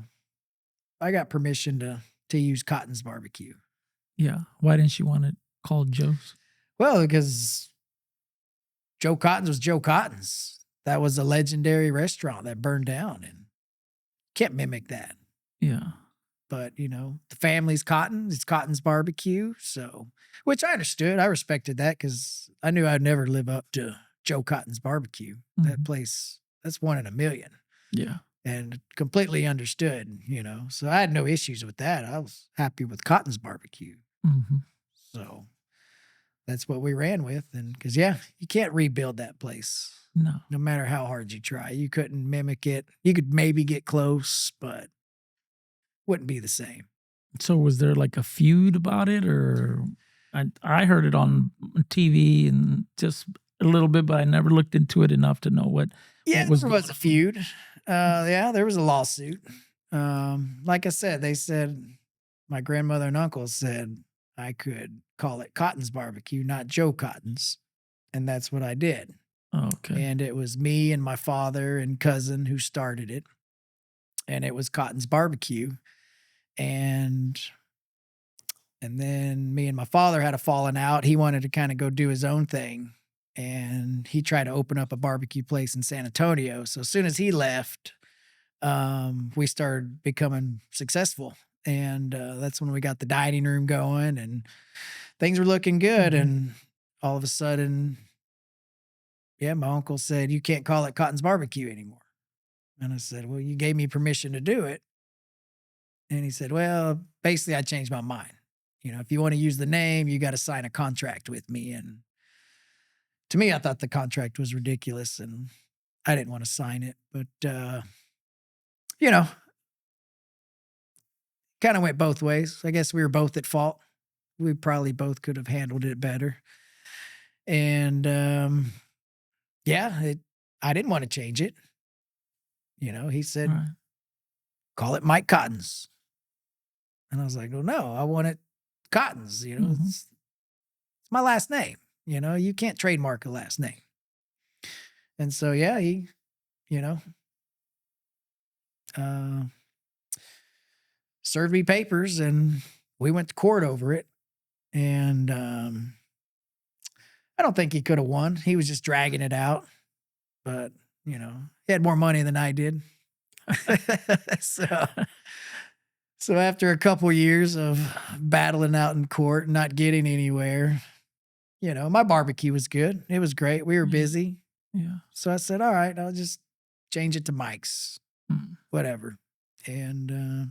I got permission to use Cotten's Barbecue. Yeah. Why didn't you want it called Joe's? Well, because Joe Cotten's was Joe Cotten's. That was a legendary restaurant that burned down and can't mimic that. Yeah. But, the family's Cotten. It's Cotten's Barbecue. So, which I understood. I respected that because I knew I'd never live up to Joe Cotten's Barbecue. That place, that's one in a million. Yeah. And completely understood, So I had no issues with that. I was happy with Cotten's Barbecue. So that's what we ran with. And because, you can't rebuild that place. No matter how hard you try. You couldn't mimic it. You could maybe get close, but wouldn't be the same. So was there like a feud about it, or I heard it on TV and just a little bit, but I never looked into it enough to know what. Yeah, there was a feud. There was a lawsuit. Like I said, they said my grandmother and uncle said I could call it Cotten's Barbecue, not Joe Cotten's, and that's what I did. Okay. And it was me and my father and cousin who started it, and it was Cotten's Barbecue. And then me and my father had a falling out. He wanted to kind of go do his own thing. And he tried to open up a barbecue place in San Antonio. So as soon as he left, we started becoming successful. And that's when we got the dining room going and things were looking good. And all of a sudden, my uncle said, you can't call it Cotten's Barbecue anymore. And I said, well, you gave me permission to do it. And he said, well, basically I changed my mind. If you want to use the name, you got to sign a contract with me. And to me, I thought the contract was ridiculous and I didn't want to sign it. But, kind of went both ways. I guess we were both at fault. We probably both could have handled it better. And, I didn't want to change it. He said, call it Mike Cotten's. And I was like, well, no, I want it Cotten's, it's my last name. You can't trademark a last name. And so, he, served me papers and we went to court over it. And I don't think he could have won. He was just dragging it out. But, he had more money than I did. So after a couple years of battling out in court and not getting anywhere, my barbecue was good. It was great. We were busy. Yeah. So I said, all right, I'll just change it to Mike's, whatever. And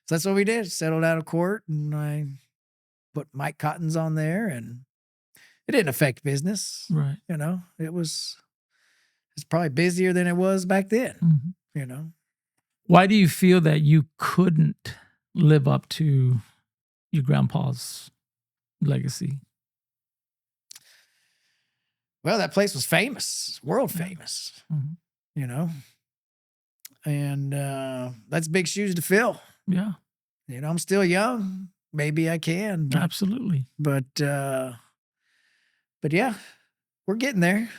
so that's what we did. Settled out of court and I put Mike Cotten's on there and it didn't affect business. Right. It's probably busier than it was back then, Why do you feel that you couldn't live up to your grandpa's legacy? Well, that place was famous, world famous, and that's big shoes to fill. Yeah. I'm still young. Maybe I can. Absolutely. But yeah, we're getting there.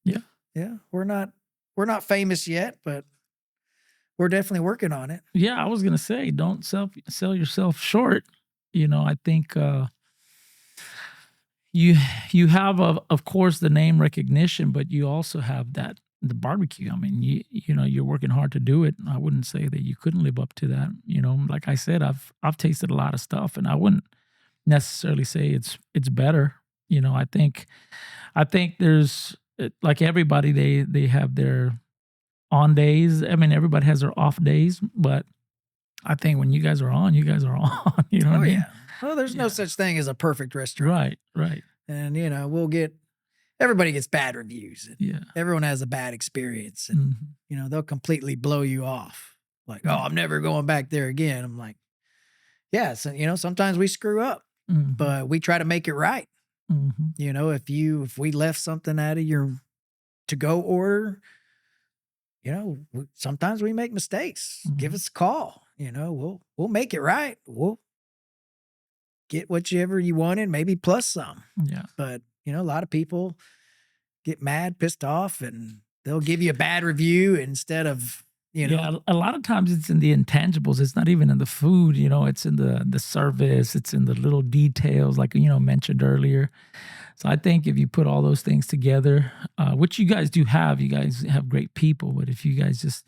Yeah. Yeah. We're not famous yet, but we're definitely working on it. Yeah, I was gonna say, don't sell yourself short. I think you have of course the name recognition, but you also have that the barbecue. I mean, you know, you're working hard to do it. I wouldn't say that you couldn't live up to that. You know, like I said, I've tasted a lot of stuff, and I wouldn't necessarily say it's better. You know, I think there's like everybody, they have their on days. I mean, everybody has their off days, but I think when you guys are on, you guys are on. You know what Oh I mean? yeah. Well, there's no Yeah. such thing as a perfect restaurant. Right, right. And you know, everybody gets bad reviews. And Yeah. everyone has a bad experience, and Mhm. you know, they'll completely blow you off. Like, oh, Yeah. I'm never going back there again. I'm like, yeah, so you know, sometimes we screw up, Mhm. but we try to make it right. Mhm. You know, if we left something out of your to go order, you know, sometimes we make mistakes. Give Mhm. us a call. You know, we'll make it right. We'll get whatever you wanted, maybe plus some. Yeah. But you know, a lot of people get mad, pissed off, and they'll give you a bad review instead of, you know. Yeah, a lot of times it's in the intangibles. It's not even in the food, you know, it's in the service, it's in the little details like, you know, mentioned earlier. So I think if you put all those things together, which you guys do have, you guys have great people, but if you guys just,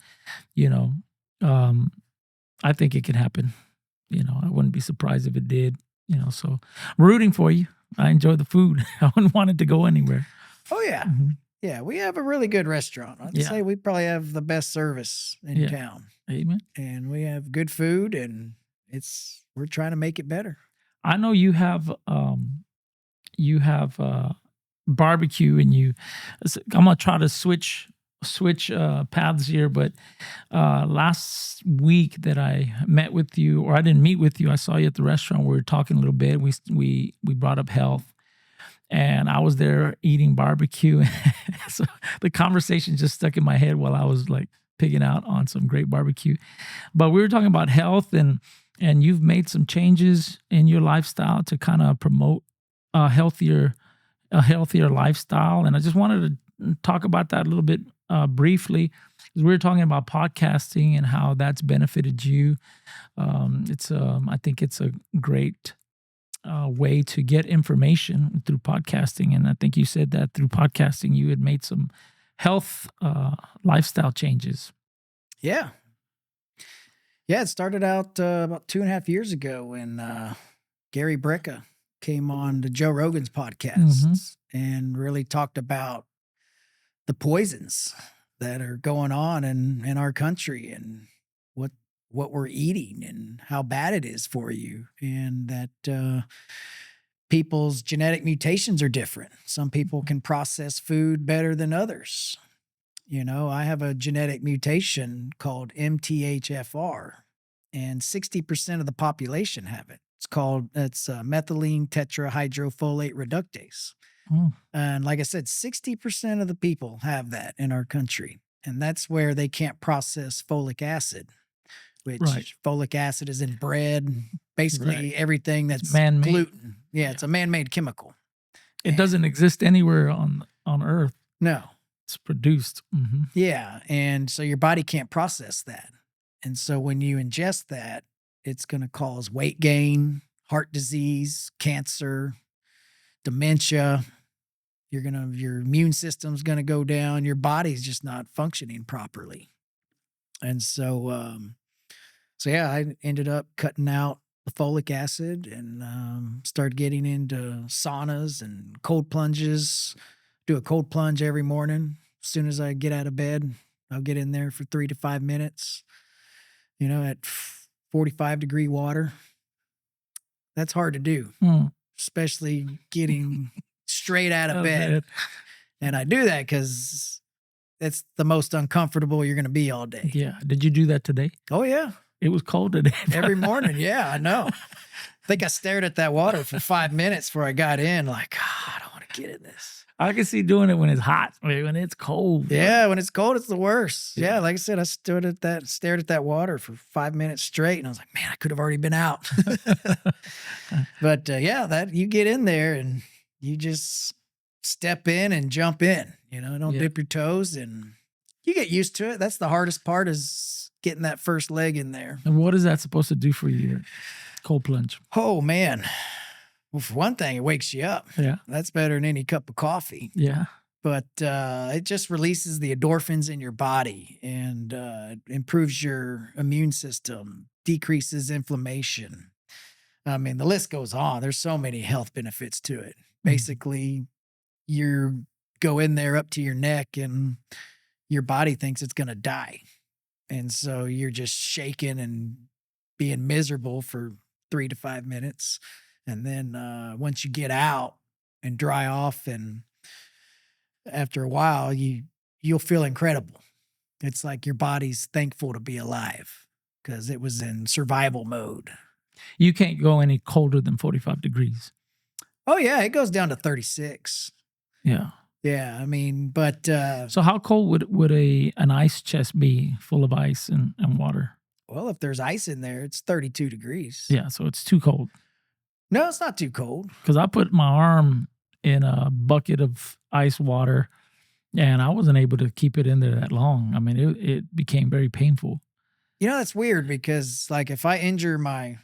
you know, um, I think it can happen. You know, I wouldn't be surprised if it did, you know, so I'm rooting for you. I enjoy the food. I wouldn't want it to go anywhere. Oh yeah. Mhm. Yeah, we have a really good restaurant. I'd Yeah. say we probably have the best service in Yeah. town. Amen. And we have good food, and we're trying to make it better. I know you have barbecue and I'm gonna try to switch paths here, but last week that I met with you, or I didn't meet with you, I saw you at the restaurant. We were talking a little bit. We brought up health, and I was there eating barbecue. So the conversation just stuck in my head while I was like pigging out on some great barbecue. But we were talking about health, and you've made some changes in your lifestyle to kind of promote a healthier lifestyle. And I just wanted to talk about that a little bit briefly, because we were talking about podcasting and how that's benefited you. I think it's a great way to get information through podcasting. And I think you said that through podcasting, you had made some health lifestyle changes. Yeah. Yeah, it started out about 2.5 years ago when Gary Brecka came on to Joe Rogan's podcast and really talked about the poisons that are going on in our country, and what we're eating and how bad it is for you, and that people's genetic mutations are different. Some people can process food better than others. You know, I have a genetic mutation called MTHFR, and 60% of the population have it. It's methylene tetrahydrofolate reductase. Mm. And like I said, 60% of the people have that in our country. And that's where they can't process folic acid, which Right. folic acid is in bread, basically Right. everything that's man-made. gluten. Yeah, Yeah. it's a man-made chemical. It doesn't exist anywhere on Earth. No. It's produced. Mm-hmm. Yeah. And so your body can't process that. And so when you ingest that, it's going to cause weight gain, heart disease, cancer, dementia. Your immune system's going to go down. Your body's just not functioning properly. And so, yeah, I ended up cutting out the folic acid and started getting into saunas and cold plunges. Do a cold plunge every morning. As soon as I get out of bed, I'll get in there for 3 to 5 minutes, you know, at 45-degree water. That's hard to do, especially getting straight out of bed. And I do that because it's the most uncomfortable you're going to be all day. Yeah. Did you do that today? Oh, yeah. It was cold today. Every morning. Yeah, I know. I think I stared at that water for 5 minutes before I got in. Like, I don't want to get in this. I can see doing it when it's hot. When it's cold. Yeah, when it's cold, it's the worst. Yeah, like I said, I stared at that water for 5 minutes straight, and I was like, man, I could have already been out. But yeah, that you get in there and you just step in and jump in. You know, don't dip your toes, and you get used to it. That's the hardest part, is getting that first leg in there. And what is that supposed to do for you? Cold plunge. Oh man. Well, for one thing, it wakes you up. Yeah. That's better than any cup of coffee. Yeah. but it just releases the endorphins in your body and improves your immune system, decreases inflammation. I mean, the list goes on. There's so many health benefits to it. Basically, you go in there up to your neck and your body thinks it's going to die. And so you're just shaking and being miserable for 3 to 5 minutes. And then once you get out and dry off, and after a while, you'll feel incredible. It's like your body's thankful to be alive because it was in survival mode. You can't go any colder than 45 degrees. Oh yeah, it goes down to 36. Yeah. Yeah, I mean, but So how cold would an ice chest be full of ice and water? well, if there's ice in there, it's 32 degrees. Yeah, so it's too cold. No, it's not too cold. Because I put my arm in a bucket of ice water, and I wasn't able to keep it in there that long. I mean, it became very painful. You know, that's weird because, like, if I injure my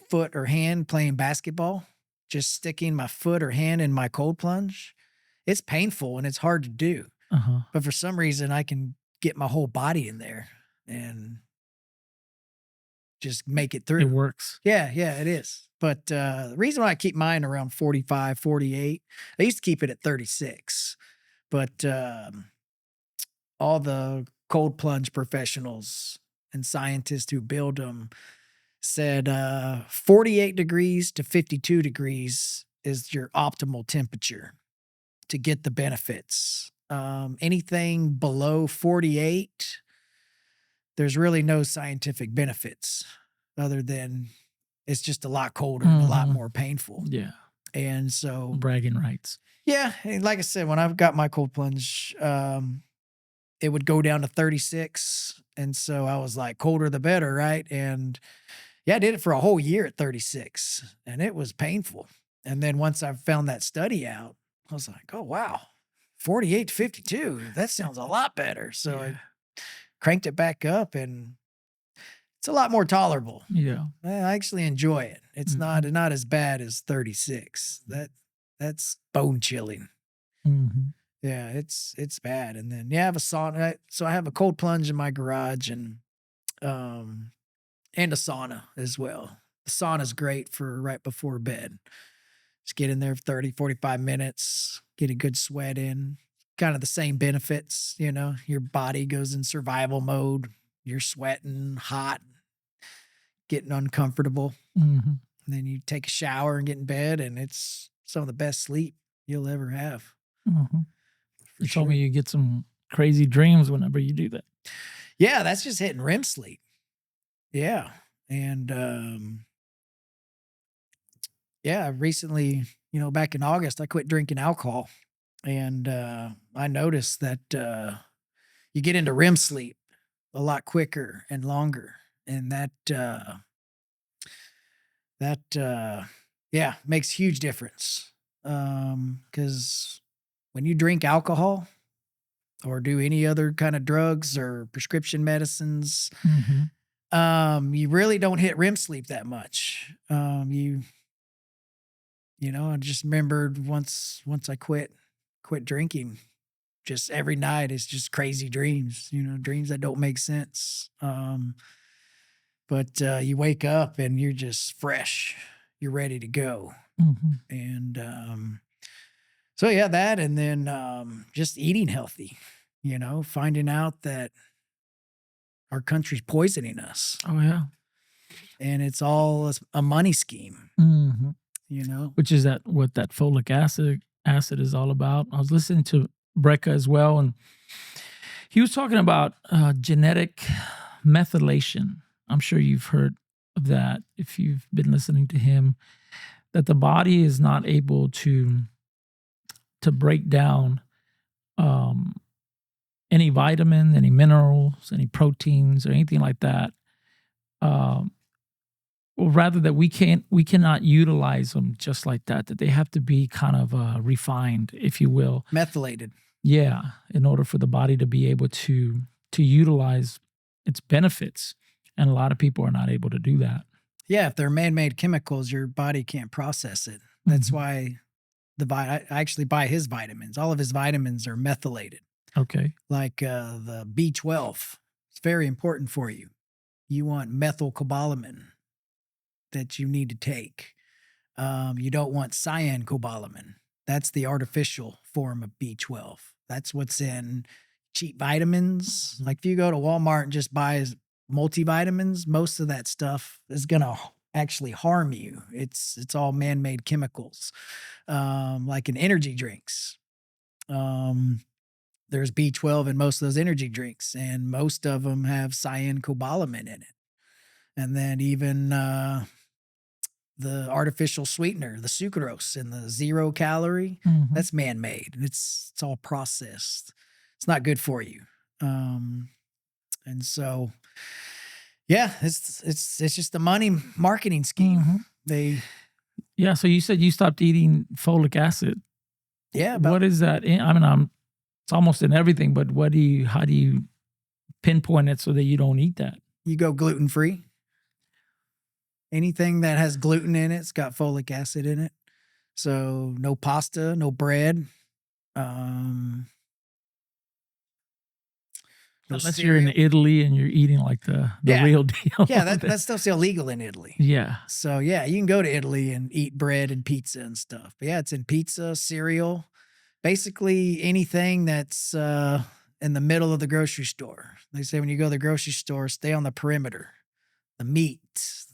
foot or hand playing basketball, just sticking my foot or hand in my cold plunge, it's painful and it's hard to do. Uh-huh. But for some reason, I can get my whole body in there and just make it through. It works. Yeah, it is. But the reason why I keep mine around 45, 48, I used to keep it at 36. But all the cold plunge professionals and scientists who build them said 48 degrees to 52 degrees is your optimal temperature to get the benefits. Anything below 48, there's really no scientific benefits other than it's just a lot colder and a lot more painful. Yeah. And so bragging rights. Yeah. And like I said, when I've got my cold plunge, it would go down to 36. And so I was like, colder the better, right? And yeah, I did it for a whole year at 36 and it was painful. And then once I found that study out, I was like, oh, wow, 48 to 52. That sounds a lot better. So I cranked it back up and it's a lot more tolerable. Yeah. I actually enjoy it. It's not as bad as 36. That's bone chilling. Yeah, it's bad. And then I have a sauna. So I have a cold plunge in my garage and a sauna as well. The sauna's great for right before bed. Just get in there for 30, 45 minutes, get a good sweat in. Kind of the same benefits, you know, your body goes in survival mode. You're sweating, hot, getting uncomfortable. And then you take a shower and get in bed, and it's some of the best sleep you'll ever have. You told me you get some crazy dreams whenever you do that. Yeah, that's just hitting REM sleep. Yeah. And recently, back in August, I quit drinking alcohol. And I noticed that you get into REM sleep a lot quicker and longer. And that makes huge difference. Because when you drink alcohol or do any other kind of drugs or prescription medicines, you really don't hit REM sleep that much. I just remembered once I quit drinking, just every night it's just crazy dreams, dreams that don't make sense. But you wake up and you're just fresh. You're ready to go. And that, and then just eating healthy, finding out that our country's poisoning us. Oh, yeah. And it's all a money scheme, Which is what that folic acid is all about. I was listening to Brecka as well, and he was talking about genetic methylation. I'm sure you've heard of that if you've been listening to him, that the body is not able to break down any vitamin, any minerals, any proteins, or anything like that. Or rather that we cannot utilize them just like that they have to be kind of refined, if you will. Methylated. Yeah, in order for the body to be able to utilize its benefits. And a lot of people are not able to do that. Yeah, if they're man-made chemicals, your body can't process it. That's why I actually buy his vitamins. All of his vitamins are methylated, Okay. like the B12. It's very important for you. You want methylcobalamin that you need to take. You don't want cyancobalamin. That's the artificial form of B12. That's what's in cheap vitamins. Like if you go to Walmart and just buy multivitamins, most of that stuff is going to actually harm you. It's all man-made chemicals. Like in energy drinks. There's B12 in most of those energy drinks, and most of them have cyancobalamin in it. And then even the artificial sweetener, the sucrose and the 0 calorie, that's man-made. It's all processed. It's not good for you. And so, yeah, it's just a money marketing scheme. Yeah. So you said you stopped eating folic acid. Yeah. What is that? I mean, it's almost in everything, but how do you pinpoint it so that you don't eat that? You go gluten-free. Anything that has gluten in it's got folic acid in it. So no pasta, no bread. Unless you're in Italy and you're eating like the real deal. Yeah, that stuff's illegal in Italy. Yeah. So yeah, you can go to Italy and eat bread and pizza and stuff. But yeah, it's in pizza, cereal, basically anything that's in the middle of the grocery store. They say when you go to the grocery store, stay on the perimeter. The meat,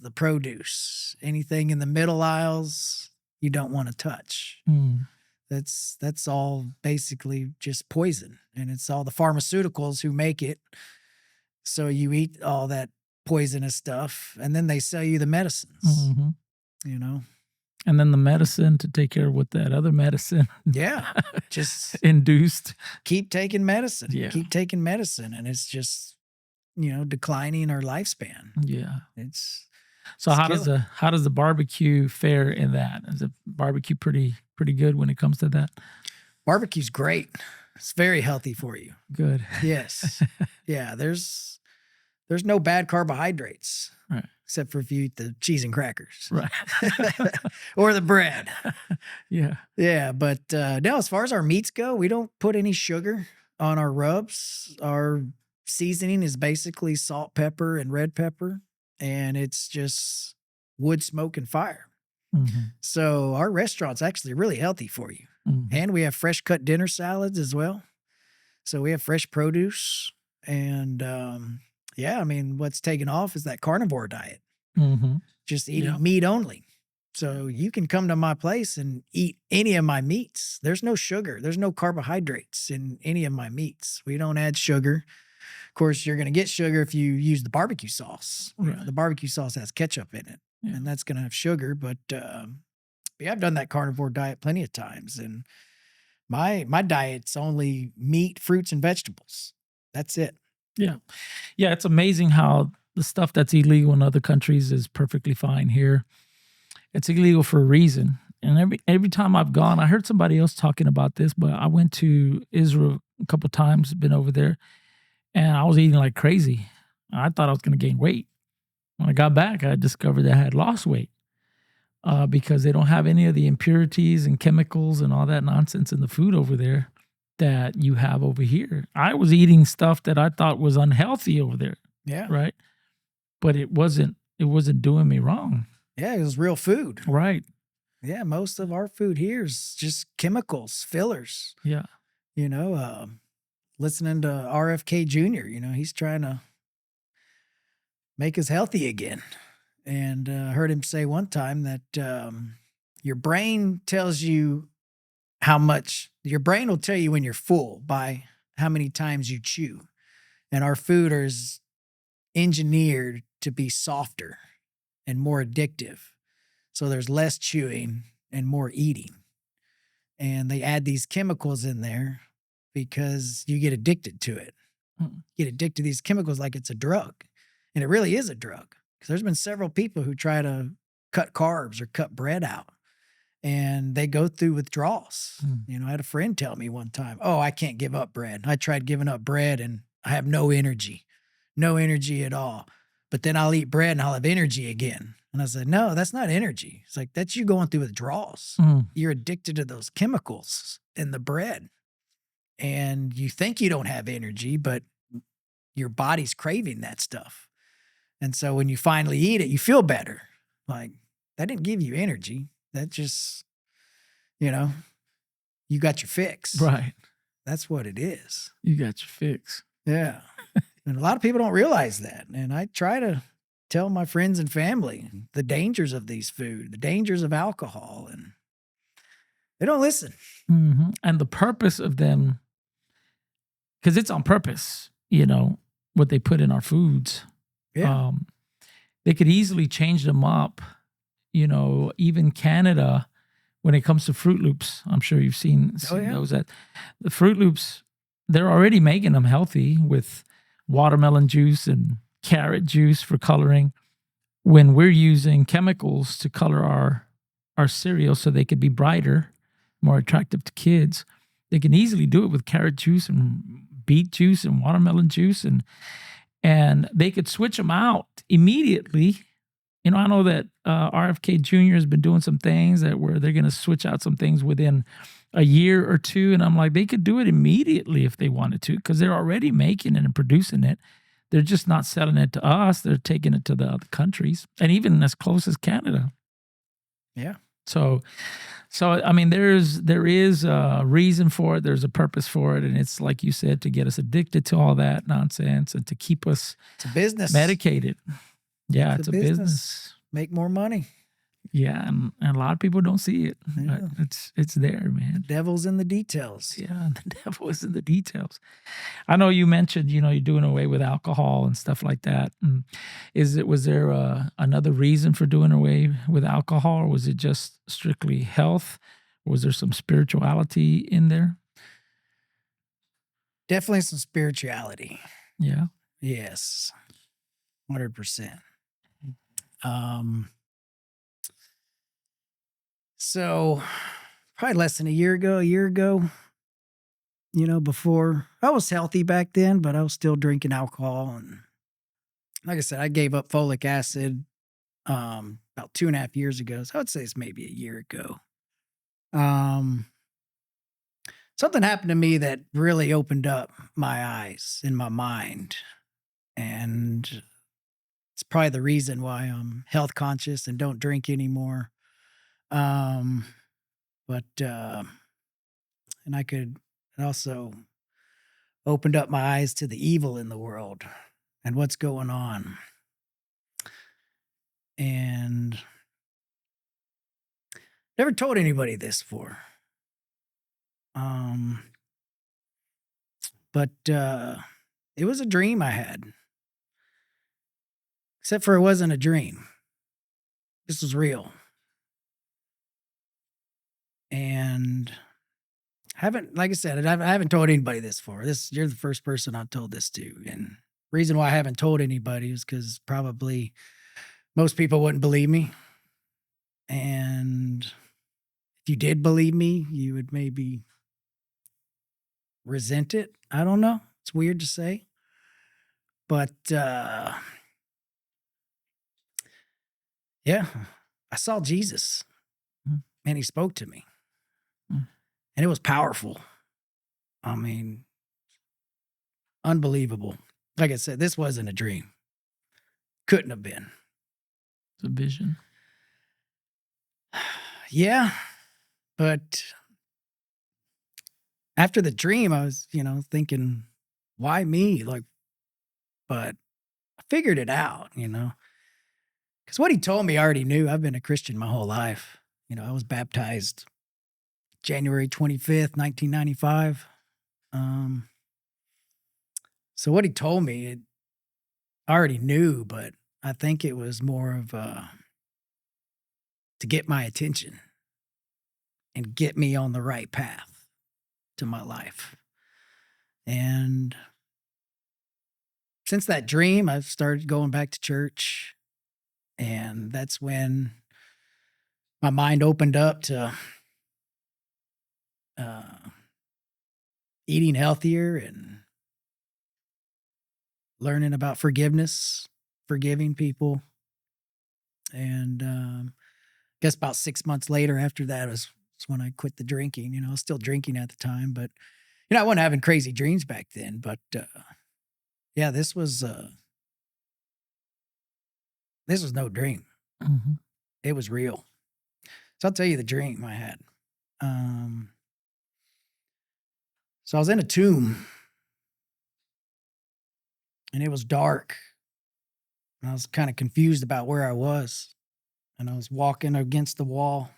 the produce, anything in the middle aisles, you don't want to touch. That's all basically just poison. And it's all the pharmaceuticals who make it. So you eat all that poisonous stuff, and then they sell you the medicines, you know? And then the medicine to take care of what that other medicine just induced. Keep taking medicine. Yeah. Keep taking medicine. And it's just, declining our lifespan. Yeah. So how does the barbecue fare in that? Is the barbecue pretty good when it comes to that? Barbecue's great. It's very healthy for you. Good. Yes. Yeah. There's no bad carbohydrates. Right. Except for if you eat the cheese and crackers. Right. Or the bread. Yeah. Yeah. But no, as far as our meats go, we don't put any sugar on our rubs. Our seasoning is basically salt, pepper, and red pepper. And it's just wood, smoke, and fire. So our restaurant's actually really healthy for you. And we have fresh cut dinner salads as well. So we have fresh produce. And yeah, I mean, what's taken off is that carnivore diet. Just eating meat only. So you can come to my place and eat any of my meats. There's no sugar. There's no carbohydrates in any of my meats. We don't add sugar. Of course, you're going to get sugar if you use the barbecue sauce. Right. The barbecue sauce has ketchup in it, and that's going to have sugar. But yeah, I've done that carnivore diet plenty of times, and my diet's only meat, fruits, and vegetables. That's it. Yeah. Yeah, it's amazing how the stuff that's illegal in other countries is perfectly fine here. It's illegal for a reason. And every time I've gone, I heard somebody else talking about this, but I went to Israel a couple of times, been over there, and I was eating like crazy. I thought I was going to gain weight. When I got back, I discovered that I had lost weight because they don't have any of the impurities and chemicals and all that nonsense in the food over there that you have over here. I was eating stuff that I thought was unhealthy over there. Yeah. Right. But it wasn't doing me wrong. Yeah, it was real food. Right. Yeah, most of our food here is just chemicals, fillers. Yeah. Listening to RFK Jr., he's trying to make us healthy again. And I heard him say one time that your brain tells you your brain will tell you when you're full by how many times you chew. And our food is engineered to be softer and more addictive. So there's less chewing and more eating. And they add these chemicals in there because you get addicted to it. You get addicted to these chemicals like it's a drug. And it really is a drug. Because there's been several people who try to cut carbs or cut bread out. And they go through withdrawals. I had a friend tell me one time, I can't give up bread. I tried giving up bread and I have no energy at all. But then I'll eat bread and I'll have energy again. And I said, no, that's not energy. It's like, that's you going through withdrawals. Mm. You're addicted to those chemicals in the bread. And you think you don't have energy, but your body's craving that stuff. And so when you finally eat it, you feel better. Like, that didn't give you energy. That just, you got your fix. Right. That's what it is. You got your fix. Yeah. And a lot of people don't realize that. And I try to tell my friends and family the dangers of these food, the dangers of alcohol, and they don't listen. Mm-hmm. And the purpose of them, because it's on purpose, what they put in our foods. Yeah. They could easily change them up. Even Canada, when it comes to Fruit Loops, I'm sure you've seen those. That the Fruit Loops, they're already making them healthy with watermelon juice and carrot juice for coloring. When we're using chemicals to color our cereal so they could be brighter, more attractive to kids, they can easily do it with carrot juice and beet juice and watermelon juice, and they could switch them out immediately. I know that RFK Jr. has been doing some things where they're going to switch out some things within a year or two. And I'm like, they could do it immediately if they wanted to, because they're already making it and producing it. They're just not selling it to us. They're taking it to the other countries, and even as close as Canada. Yeah. So I mean, there is a reason for it. There's a purpose for it. And it's like you said, to get us addicted to all that nonsense and to keep us It's a business. medicated. Yeah, it's a business. Make more money. Yeah, and a lot of people don't see it. Yeah. But it's there, man. The devil's in the details. Yeah, the devil is in the details. I know you mentioned, you're doing away with alcohol and stuff like that. And was there another reason for doing away with alcohol, or was it just strictly health? Or was there some spirituality in there? Definitely some spirituality. Yeah. Yes. 100%. So probably less than a year ago, before I was healthy back then, but I was still drinking alcohol. And like I said, I gave up folic acid, about 2.5 years ago. So I would say it's maybe a year ago. Something happened to me that really opened up my eyes and my mind. And it's probably the reason why I'm health conscious and don't drink anymore. And it also opened up my eyes to the evil in the world and what's going on. And never told anybody this before. But it was a dream I had. Except for it wasn't a dream. This was real. And like I said, I haven't told anybody this before. You're the first person I've told this to. And reason why I haven't told anybody is because probably most people wouldn't believe me. And if you did believe me, you would maybe resent it. I don't know. It's weird to say. But yeah, I saw Jesus. And he spoke to me. And it was powerful. I mean, unbelievable. Like I said, this wasn't a dream. Couldn't have been. It's a vision. Yeah. But after the dream, I was, thinking, why me? But I figured it out, Because what he told me, I already knew. I've been a Christian my whole life. I was baptized January 25th, 1995. So what he told me, I already knew, but I think it was more of to get my attention and get me on the right path to my life. And since that dream, I've started going back to church. And that's when my mind opened up to eating healthier and learning about forgiveness, forgiving people. And guess about 6 months later after that was when I quit the drinking. I was still drinking at the time, but I wasn't having crazy dreams back then. But yeah, this was no dream. Mhm. It was real. So I'll tell you the dream I had. So I was in a tomb and it was dark. And I was kind of confused about where I was. And I was walking against the wall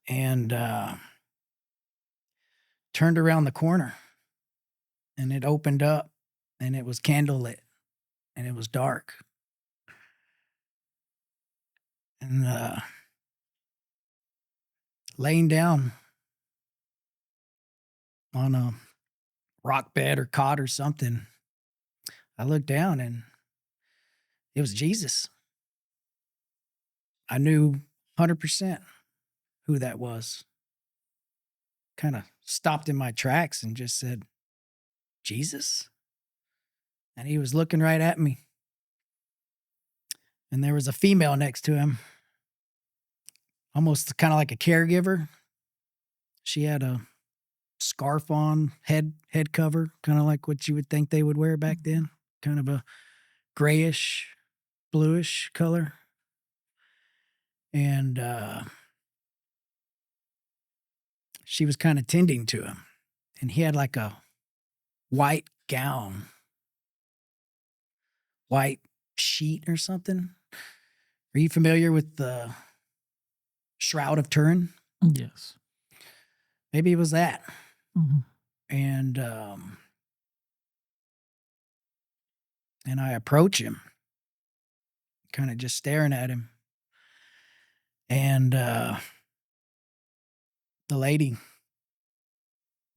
and turned around the corner and it opened up and it was candlelit and it was dark. And laying down on a rock bed or cot or something, I looked down and it was Jesus. I knew 100% who that was. Kind of stopped in my tracks and just said, Jesus? And he was looking right at me. And there was a female next to him, almost kind of like a caregiver. She had a scarf on, head cover, kind of like what you would think they would wear back then, kind of a grayish, bluish color. And she was kind of tending to him. And he had like a white gown, white sheet or something. Are you familiar with the Shroud of Turin? Yes. Maybe it was that. Mhm. And I approach him, kind of just staring at him. And the lady,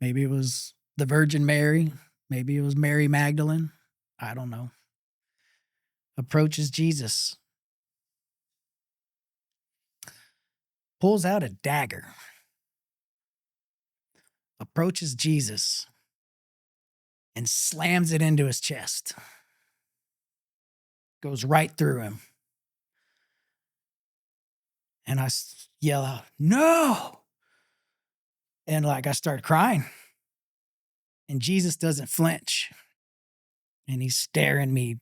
maybe it was the Virgin Mary, maybe it was Mary Magdalene, I don't know, approaches Jesus, pulls out a dagger, approaches Jesus, and slams it into his chest. Goes right through him. And I yell out, no! And like I start crying. And Jesus doesn't flinch. And he's staring me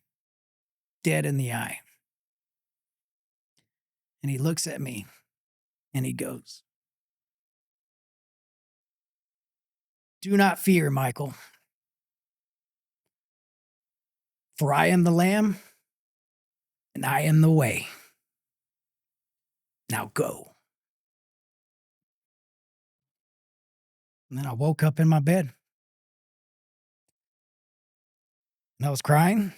dead in the eye. And he looks at me and he goes, do not fear, Michael, for I am the Lamb and I am the way. Now go. And then I woke up in my bed. And I was crying.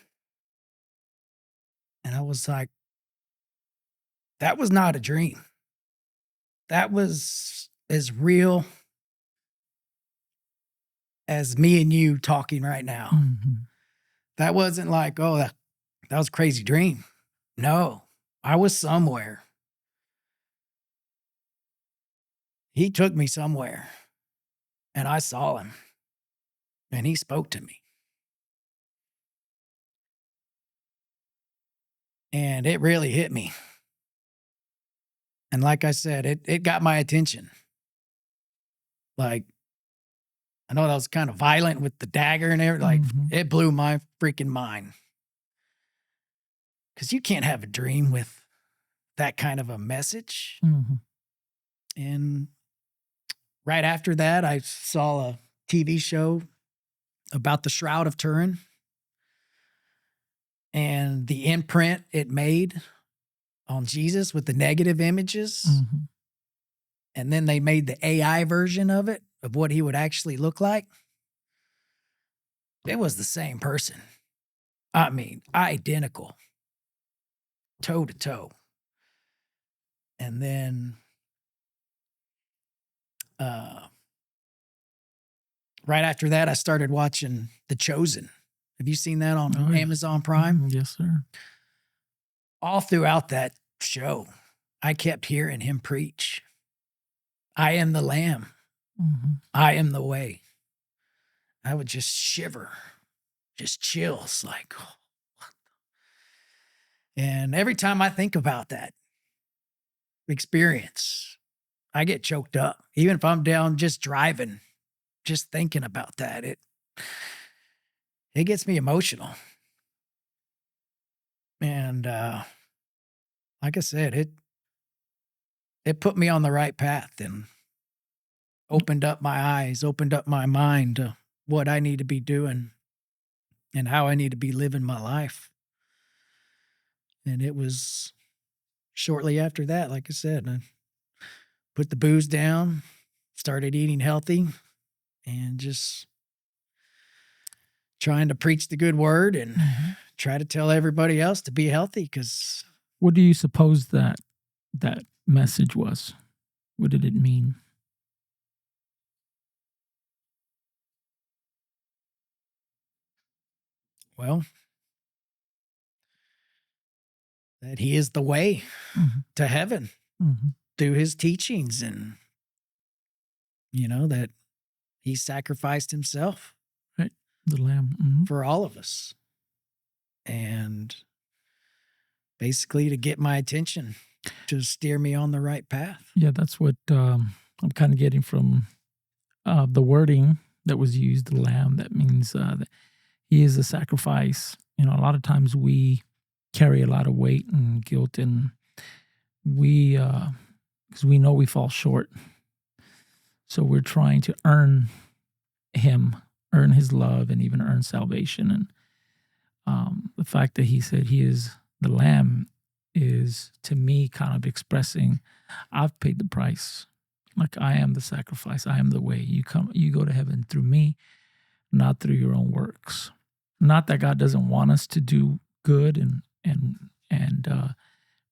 And I was like, that was not a dream. That was as real as me and you talking right now. Mhm. That wasn't like, oh, that was a crazy dream. No, I was somewhere. He took me somewhere and I saw him and he spoke to me. And it really hit me. And like I said, it got my attention. Like, I know that was kind of violent with the dagger and everything. Like, Mhm. it blew my freaking mind. Because you can't have a dream with that kind of a message. Mhm. And right after that, I saw a TV show about the Shroud of Turin and the imprint it made on Jesus with the negative images. Mhm. And then they made the AI version of it, of what he would actually look like. It was the same person. I mean, identical, toe to toe. And then right after that, I started watching The Chosen. Have you seen that on Oh, yeah. Amazon Prime? Mhm. Yes, sir. All throughout that show, I kept hearing him preach, I am the Lamb. Mhm. I am the way. I would just shiver, just chills like, oh. And every time I think about that experience, I get choked up. Even if I'm down just driving, just thinking about that, it gets me emotional. And like I said, it put me on the right path and opened up my eyes, opened up my mind to what I need to be doing and how I need to be living my life. And it was shortly after that, like I said, I put the booze down, started eating healthy, and just trying to preach the good word and try to tell everybody else to be healthy. Because What do you suppose that message was? What did it mean? well, that he is the way Mhm. to heaven Mhm. through his teachings, and that he sacrificed himself Right, the lamb. Mhm. for all of us, and basically to get my attention, to steer me on the right path. Yeah, that's what I'm kind of getting from the wording that was used, the lamb. That means that he is a sacrifice. A lot of times we carry a lot of weight and guilt, and we, because we know we fall short. So we're trying to earn him, earn his love, and even earn salvation. And the fact that he said he is the lamb is, to me, kind of expressing, I've paid the price. Like, I am the sacrifice. I am the way. You go to heaven through me, not through your own works. Not that God doesn't want us to do good and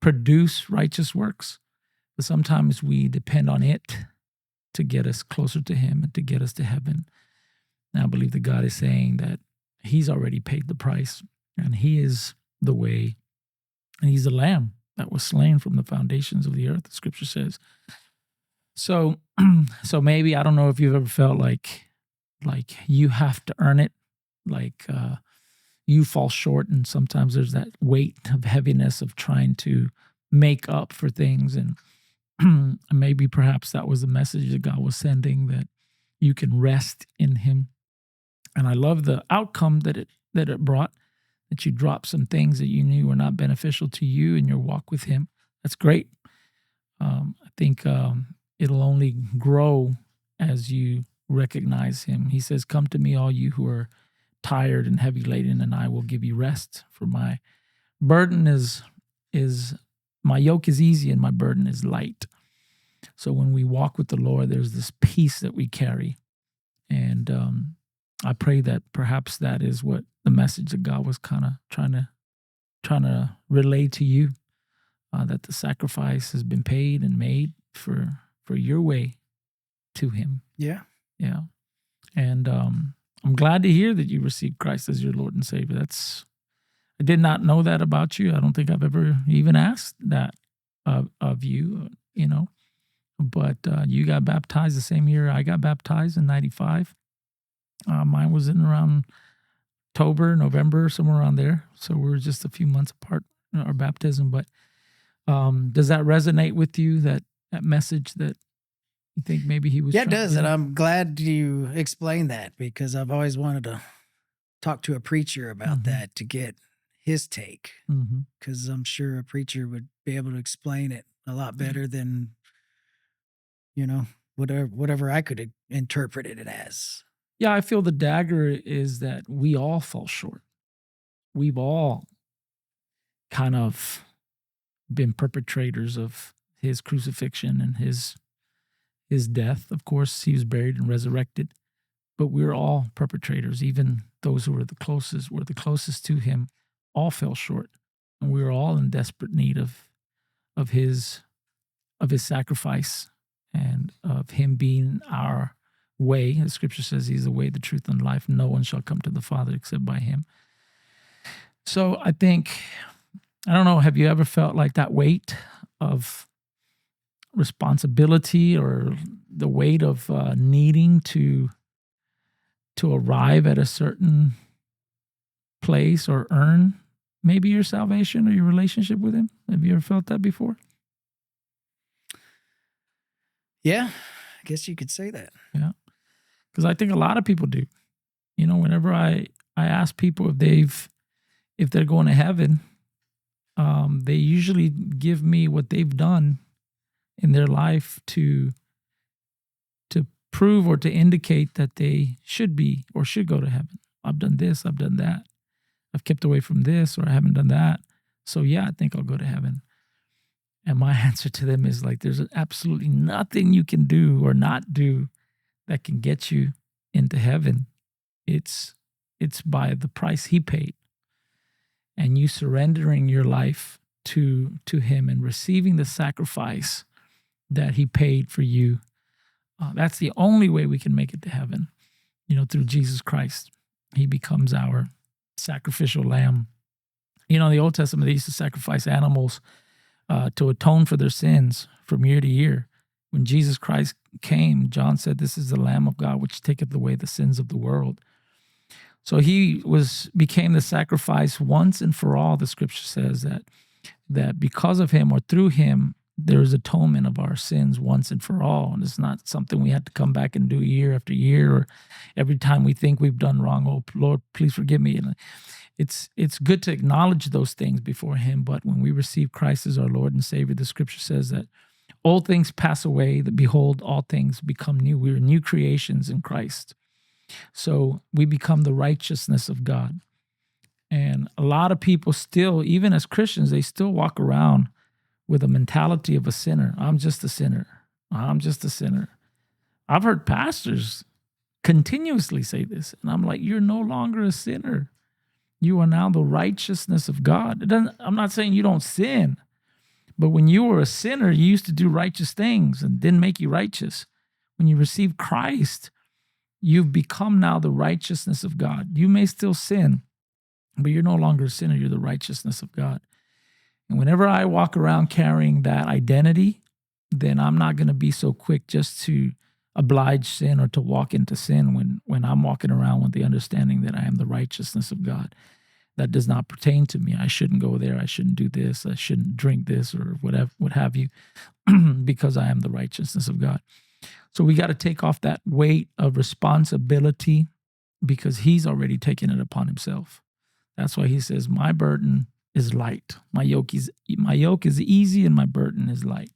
produce righteous works, but sometimes we depend on it to get us closer to him and to get us to heaven. And I believe that God is saying that he's already paid the price, and he is the way, and he's the lamb that was slain from the foundations of the earth, the scripture says. So so maybe, I don't know if you've ever felt like you have to earn it, like you fall short, and sometimes there's that weight of heaviness of trying to make up for things. And maybe perhaps that was the message that God was sending, that you can rest in him. And I love the outcome that it brought, that you dropped some things that you knew were not beneficial to you in your walk with him. That's great. I think it'll only grow as you recognize him. He says, "Come to me, all you who are tired and heavy laden, and I will give you rest. For my burden is my yoke is easy and my burden is light." So when we walk with the Lord, there's this peace that we carry. And I pray that perhaps that is what the message that God was kind of trying to relay to you, that the sacrifice has been paid and made for your way to him. Yeah. Yeah. And I'm glad to hear that you received Christ as your Lord and Savior. I did not know that about you. I don't think I've ever even asked that of you, But you got baptized the same year I got baptized in 95. Mine was in around October, November, somewhere around there. So we were just a few months apart in our baptism. But does that resonate with you, that message that you think maybe he was Yeah, it trying to does. get And at? I'm glad you explained that, because I've always wanted to talk to a preacher about that to get his take, Mhm. because I'm sure a preacher would be able to explain it a lot better than, whatever I could interpret it as. Yeah, I feel the dagger is that we all fall short. We've all kind of been perpetrators of his crucifixion and his death. Of course, he was buried and resurrected, but we're all perpetrators. Even those who were the closest to him, all fell short, and we were all in desperate need of his sacrifice and of him being our way. The scripture says he's the way, the truth, and life. No one shall come to the Father except by him. So I think, I don't know, have you ever felt like that weight of responsibility, or the weight of needing to arrive at a certain place or earn maybe your salvation or your relationship with him? Have you ever felt that before? Yeah, I guess you could say that. Yeah. Because I think a lot of people do. Whenever I ask people if they're going to heaven, they usually give me what they've done in their life to prove or to indicate that they should be or should go to heaven. I've done this, I've done that. I've kept away from this, or I haven't done that. So yeah, I think I'll go to heaven. And my answer to them is like, there's absolutely nothing you can do or not do that can get you into heaven. It's by the price he paid, and you surrendering your life to him and receiving the sacrifice that he paid for you. That's the only way we can make it to heaven, through Jesus Christ. He becomes our sacrificial lamb. In the Old Testament, they used to sacrifice animals to atone for their sins from year to year. When Jesus Christ came, John said, "This is the Lamb of God which taketh away the sins of the world." So he became the sacrifice once and for all. The scripture says that because of him or through him, there is atonement of our sins once and for all. And it's not something we have to come back and do year after year, or every time we think we've done wrong. Oh, Lord, please forgive me. And it's good to acknowledge those things before him. But when we receive Christ as our Lord and Savior, the scripture says that old things pass away, that behold, all things become new. We're new creations in Christ. So we become the righteousness of God. And a lot of people still, even as Christians, they still walk around with a mentality of a sinner. I'm just a sinner. I'm just a sinner. I've heard pastors continuously say this, and I'm like, you're no longer a sinner. You are now the righteousness of God. I'm not saying you don't sin, but when you were a sinner, you used to do righteous things and didn't make you righteous. When you receive Christ, you've become now the righteousness of God. You may still sin, but you're no longer a sinner. You're the righteousness of God. And whenever I walk around carrying that identity, then I'm not going to be so quick just to oblige sin or to walk into sin when I'm walking around with the understanding that I am the righteousness of God. That does not pertain to me. I shouldn't go there. I shouldn't do this. I shouldn't drink this or whatever, what have you, because I am the righteousness of God. So we got to take off that weight of responsibility because he's already taken it upon himself. That's why he says, my burden is light. My yoke is easy and my burden is light.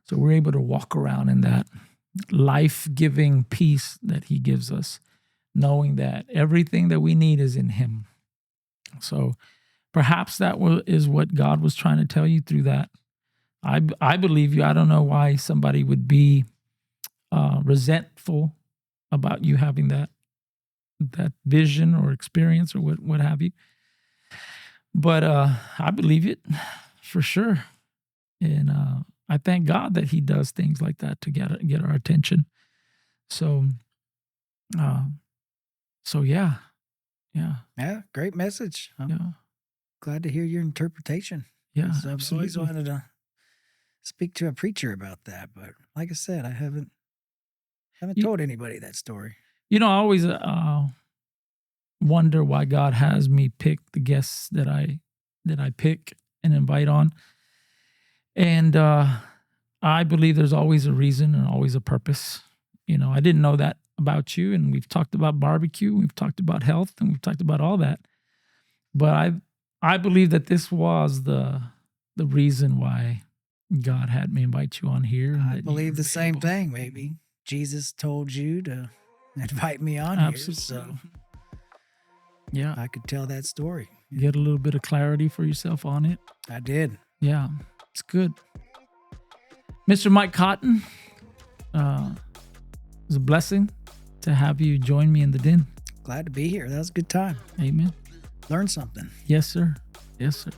So we're able to walk around in that life-giving peace that he gives us, knowing that everything that we need is in him. So perhaps that is what God was trying to tell you through that. I believe you. I don't know why somebody would be resentful about you having that vision or experience or what have you. But I believe it for sure. And I thank God that he does things like that to get our attention. So yeah. Yeah, great message. I'm glad to hear your interpretation. Yeah, I've always absolutely. wanted to speak to a preacher about that, but like I said, I haven't told anybody that story. I always wonder why God has me pick the guests that I pick and invite on. And I believe there's always a reason and always a purpose. I didn't know that about you, and we've talked about barbecue, we've talked about health, and we've talked about all that. But I believe that this was the reason why God had me invite you on here. I believe the same thing. Maybe Jesus told you to invite me on here, so yeah, I could tell that story. Get a little bit of clarity for yourself on it. I did. Yeah, it's good. Mr. Mike Cotten, it's a blessing to have you join me in the den. Glad to be here. That was a good time. Amen. Learned something. Yes, sir. Yes, sir.